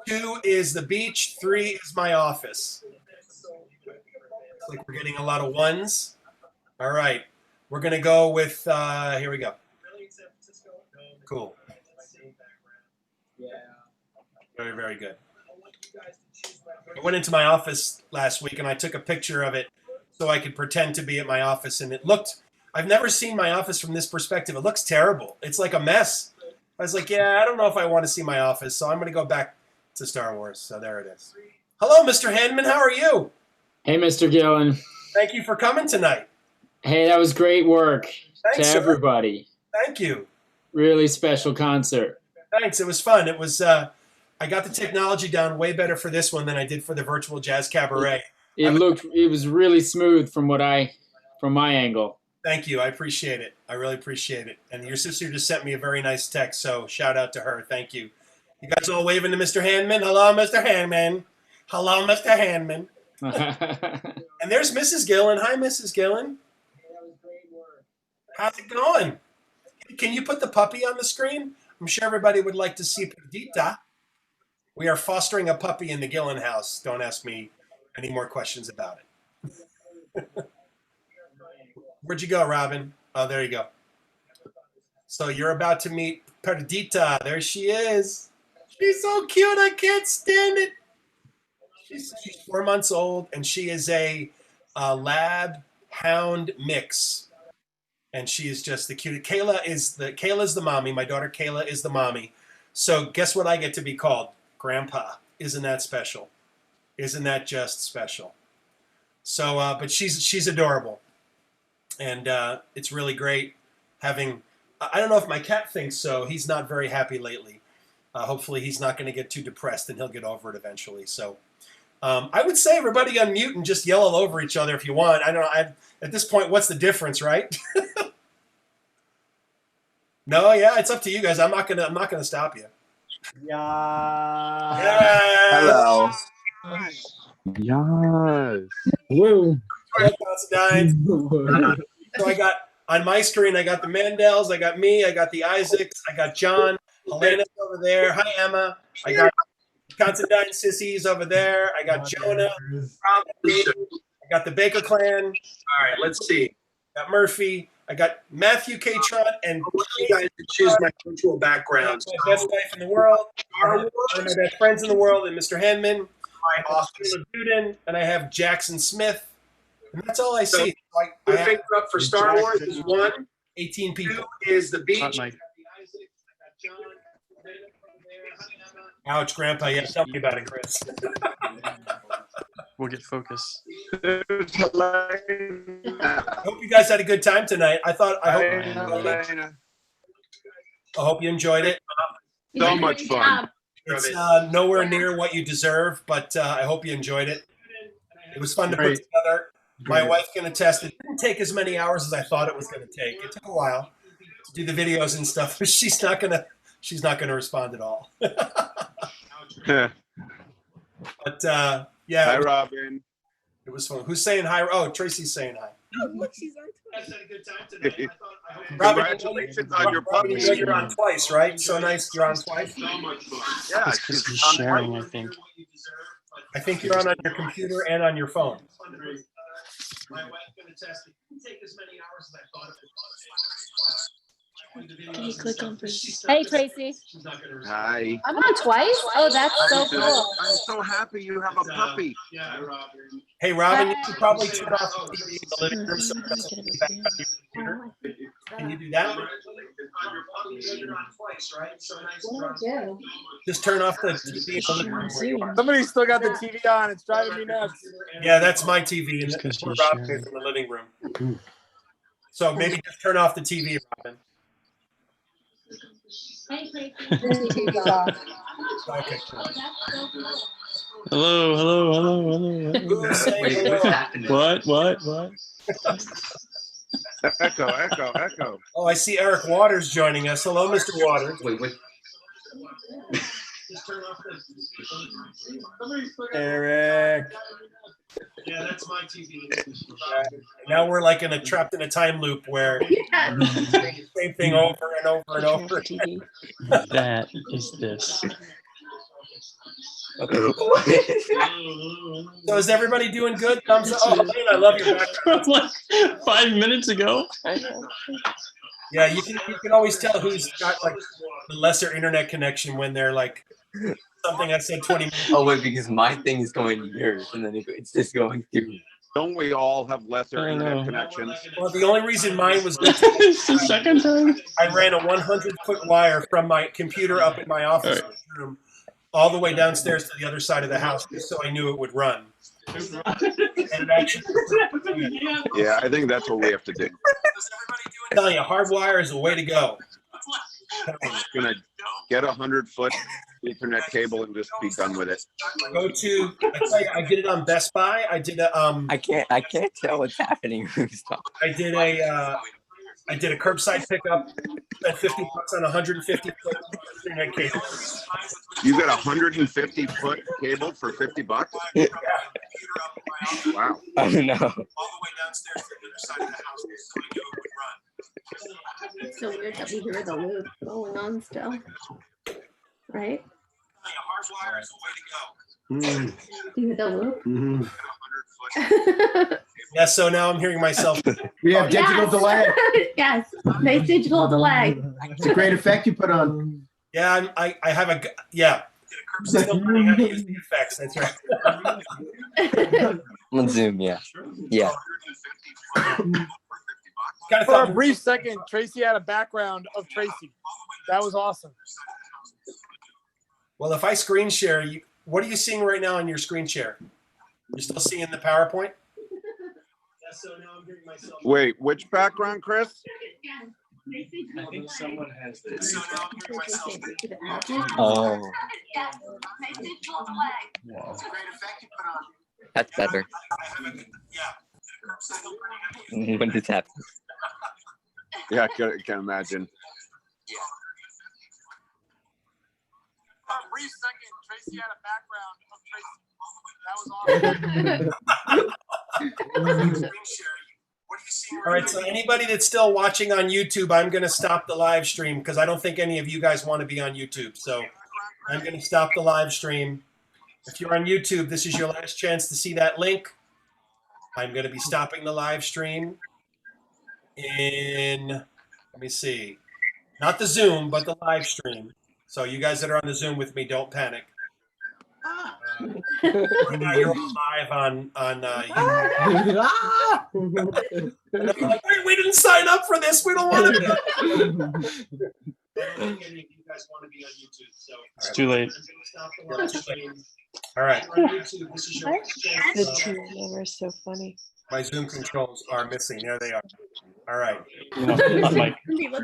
2 is the beach. 3 is my office. It's like we're getting a lot of ones. All right. We're going to go with, here we go. Cool. Very, very good. I went into my office last week and I took a picture of it so I could pretend to be at my office. And it looked, I've never seen my office from this perspective. It looks terrible. It's like a mess. I was like, yeah, I don't know if I want to see my office. So I'm going to go back to Star Wars. So there it is. Hello, Mr. Hanman. How are you? Hey, Mr. Gillen. Thank you for coming tonight. Hey, that was great work Thanks, to sir. everybody. Thank you. Really special concert. Thanks. It was fun. It was. I got the technology down way better for this one than I did for the virtual jazz cabaret. It was really smooth from my angle. Thank you. I appreciate it. I really appreciate it. And your sister just sent me a very nice text, so shout out to her. Thank you. You guys all waving to Mr. Handman? Hello, Mr. Handman. Hello, Mr. Handman. And there's Mrs. Gillen. Hi, Mrs. Gillen. How's it going? Can you put the puppy on the screen? I'm sure everybody would like to see Perdita. We are fostering a puppy in the Gillen house. Don't ask me any more questions about it. Where'd you go, Robin? Oh, there you go. So you're about to meet Perdita. There she is. She's so cute. I can't stand it. She's 4 months old, and she is a lab hound mix. And she is just the cutest. Kayla's the mommy. My daughter Kayla is the mommy. So guess what I get to be called? Grandpa. Isn't that special? Isn't that just special? So, but she's adorable. And it's really great having, I don't know if my cat thinks so. He's not very happy lately. Hopefully he's not going to get too depressed and he'll get over it eventually. So I would say everybody unmute and just yell all over each other if you want. I don't know. At this point, what's the difference, right? No, yeah, it's up to you guys. I'm not gonna stop you. Yeah. Hello. Yes. Woo. So I got on my screen. I got the Mandels. I got me. I got the Isaacs. I got John. Helena's over there. Hi, Emma. I got Considine Sissies over there. I got Jonah. I got the Baker clan. All right, let's see. I got Murphy. I got Matthew K. Trott and you guys to choose my virtual background. My best wife in the world. One of my best friends in the world, and Mr. Handman. My office. Duden, and I have Jackson Smith. And that's all I see. My finger up for Star Wars is 1. 18 people. 2 is the beach. Ouch, Grandpa. Yeah, tell me about it, Chris. We'll get focus. I hope you guys had a good time tonight. I hope you enjoyed it. So much fun. It's nowhere near what you deserve, but I hope you enjoyed it. It was fun to put together. My wife can attest. It didn't take as many hours as I thought it was going to take. It took a while to do the videos and stuff. But she's not gonna respond at all. But yeah. Hi, Robin. It was fun. Who's saying hi? Oh, Tracy's saying hi. Oh, look, she's on Guys had a good time tonight. Robin, congratulations on your puppy. You're on twice, right? So nice. You're on twice. Yeah, It's because he's sharing, I think. I think you're on your computer and on your phone. My wife can attest. It didn't take as many hours as I thought it would. Can you click on Tracy? Hey, Tracy. Hi. I'm on twice? Oh, that's so cool. I'm so happy you have a puppy. Hey, Robin, you should probably turn off the TV in the living room so it doesn't be back on your computer. Can you do that? Just turn off the TV in the living room where you are. Somebody's still got the TV on. It's driving me nuts. Yeah, that's my TV, and Just 'cause that's where he's Robin sharing. is in the living room. So maybe just turn off the TV, Robin. Hey, Tracy. Okay, cool. Hello. Who's saying hello? What? Echo. Oh, I see Eric Waters joining us. Hello, Mr. Waters. Wait. Eric. Yeah, that's my TV. Now we're like trapped in a time loop where same thing over and over and over. That is this. So is everybody doing good? Thumbs up. Oh, Lane, I love your background. Like 5 minutes ago. Yeah, you can always tell who's got like the lesser internet connection when they're like something I said 20 minutes ago. Oh wait, because my thing is going to yours, and then it's just going through. Don't we all have lesser internet connections? Well, the only reason mine was It's the second time. I ran a 100-foot wire from my computer up in my office room all the way downstairs to the other side of the house just so I knew it would run. And it actually, Yeah, I think that's what we have to do. I tell you, hardwire is the way to go. Gonna get 100-foot Ethernet cable and just be done with it. Go to. I tell you, I did it on Best Buy. I did a I can't tell what's happening. I did a curbside pickup. Spent $50 on 150-foot Ethernet cable. You got 150-foot cable for $50? Yeah. Wow. Oh no. All the way downstairs to the other side of the house, so I knew it would run. It's so weird that we hear the loop going on still. Right? Hardwire is the way to go. Do you hear the loop? Mhm. Yeah, so now I'm hearing myself. We have digital Yes. delay. Yes, nice digital delay. It's a great effect you put on. Yeah, I have a yeah. Still learning how to use the effects. That's right. On Zoom, yeah. Yeah. Kind of For a thought, brief second, Tracy had a background of Tracy. That was awesome. well, if I screen share, what are you seeing right now on your screen share? You're still seeing the PowerPoint? Yeah, so now I'm hearing myself. Wait, which background, Chris? I think someone has this. So now I'm hearing myself. Oh, Nice digital delay. It's a great effect you put on. that's better. I have a, yeah. Still learning how to use When this happens. Yeah, I can imagine. For a brief second, Tracy had a background of Tracy. That was awesome. All right, so anybody that's still watching on YouTube, I'm going to stop the live stream because I don't think any of you guys want to be on YouTube. So I'm going to stop the live stream. If you're on YouTube, this is your last chance to see that link. I'm going to be stopping the live stream in, let me see, not the Zoom, but the live stream. So you guys that are on the Zoom with me, don't panic. Now you're all live on YouTube. Ah! And they're like, wait, we didn't sign up for this. We don't want to be. I don't think any of you guys want to be on YouTube. So It's too late. all right. On YouTube, this is your last chance. The two of them are so funny. My Zoom controls are missing. There they are. All right. No, I'm like, People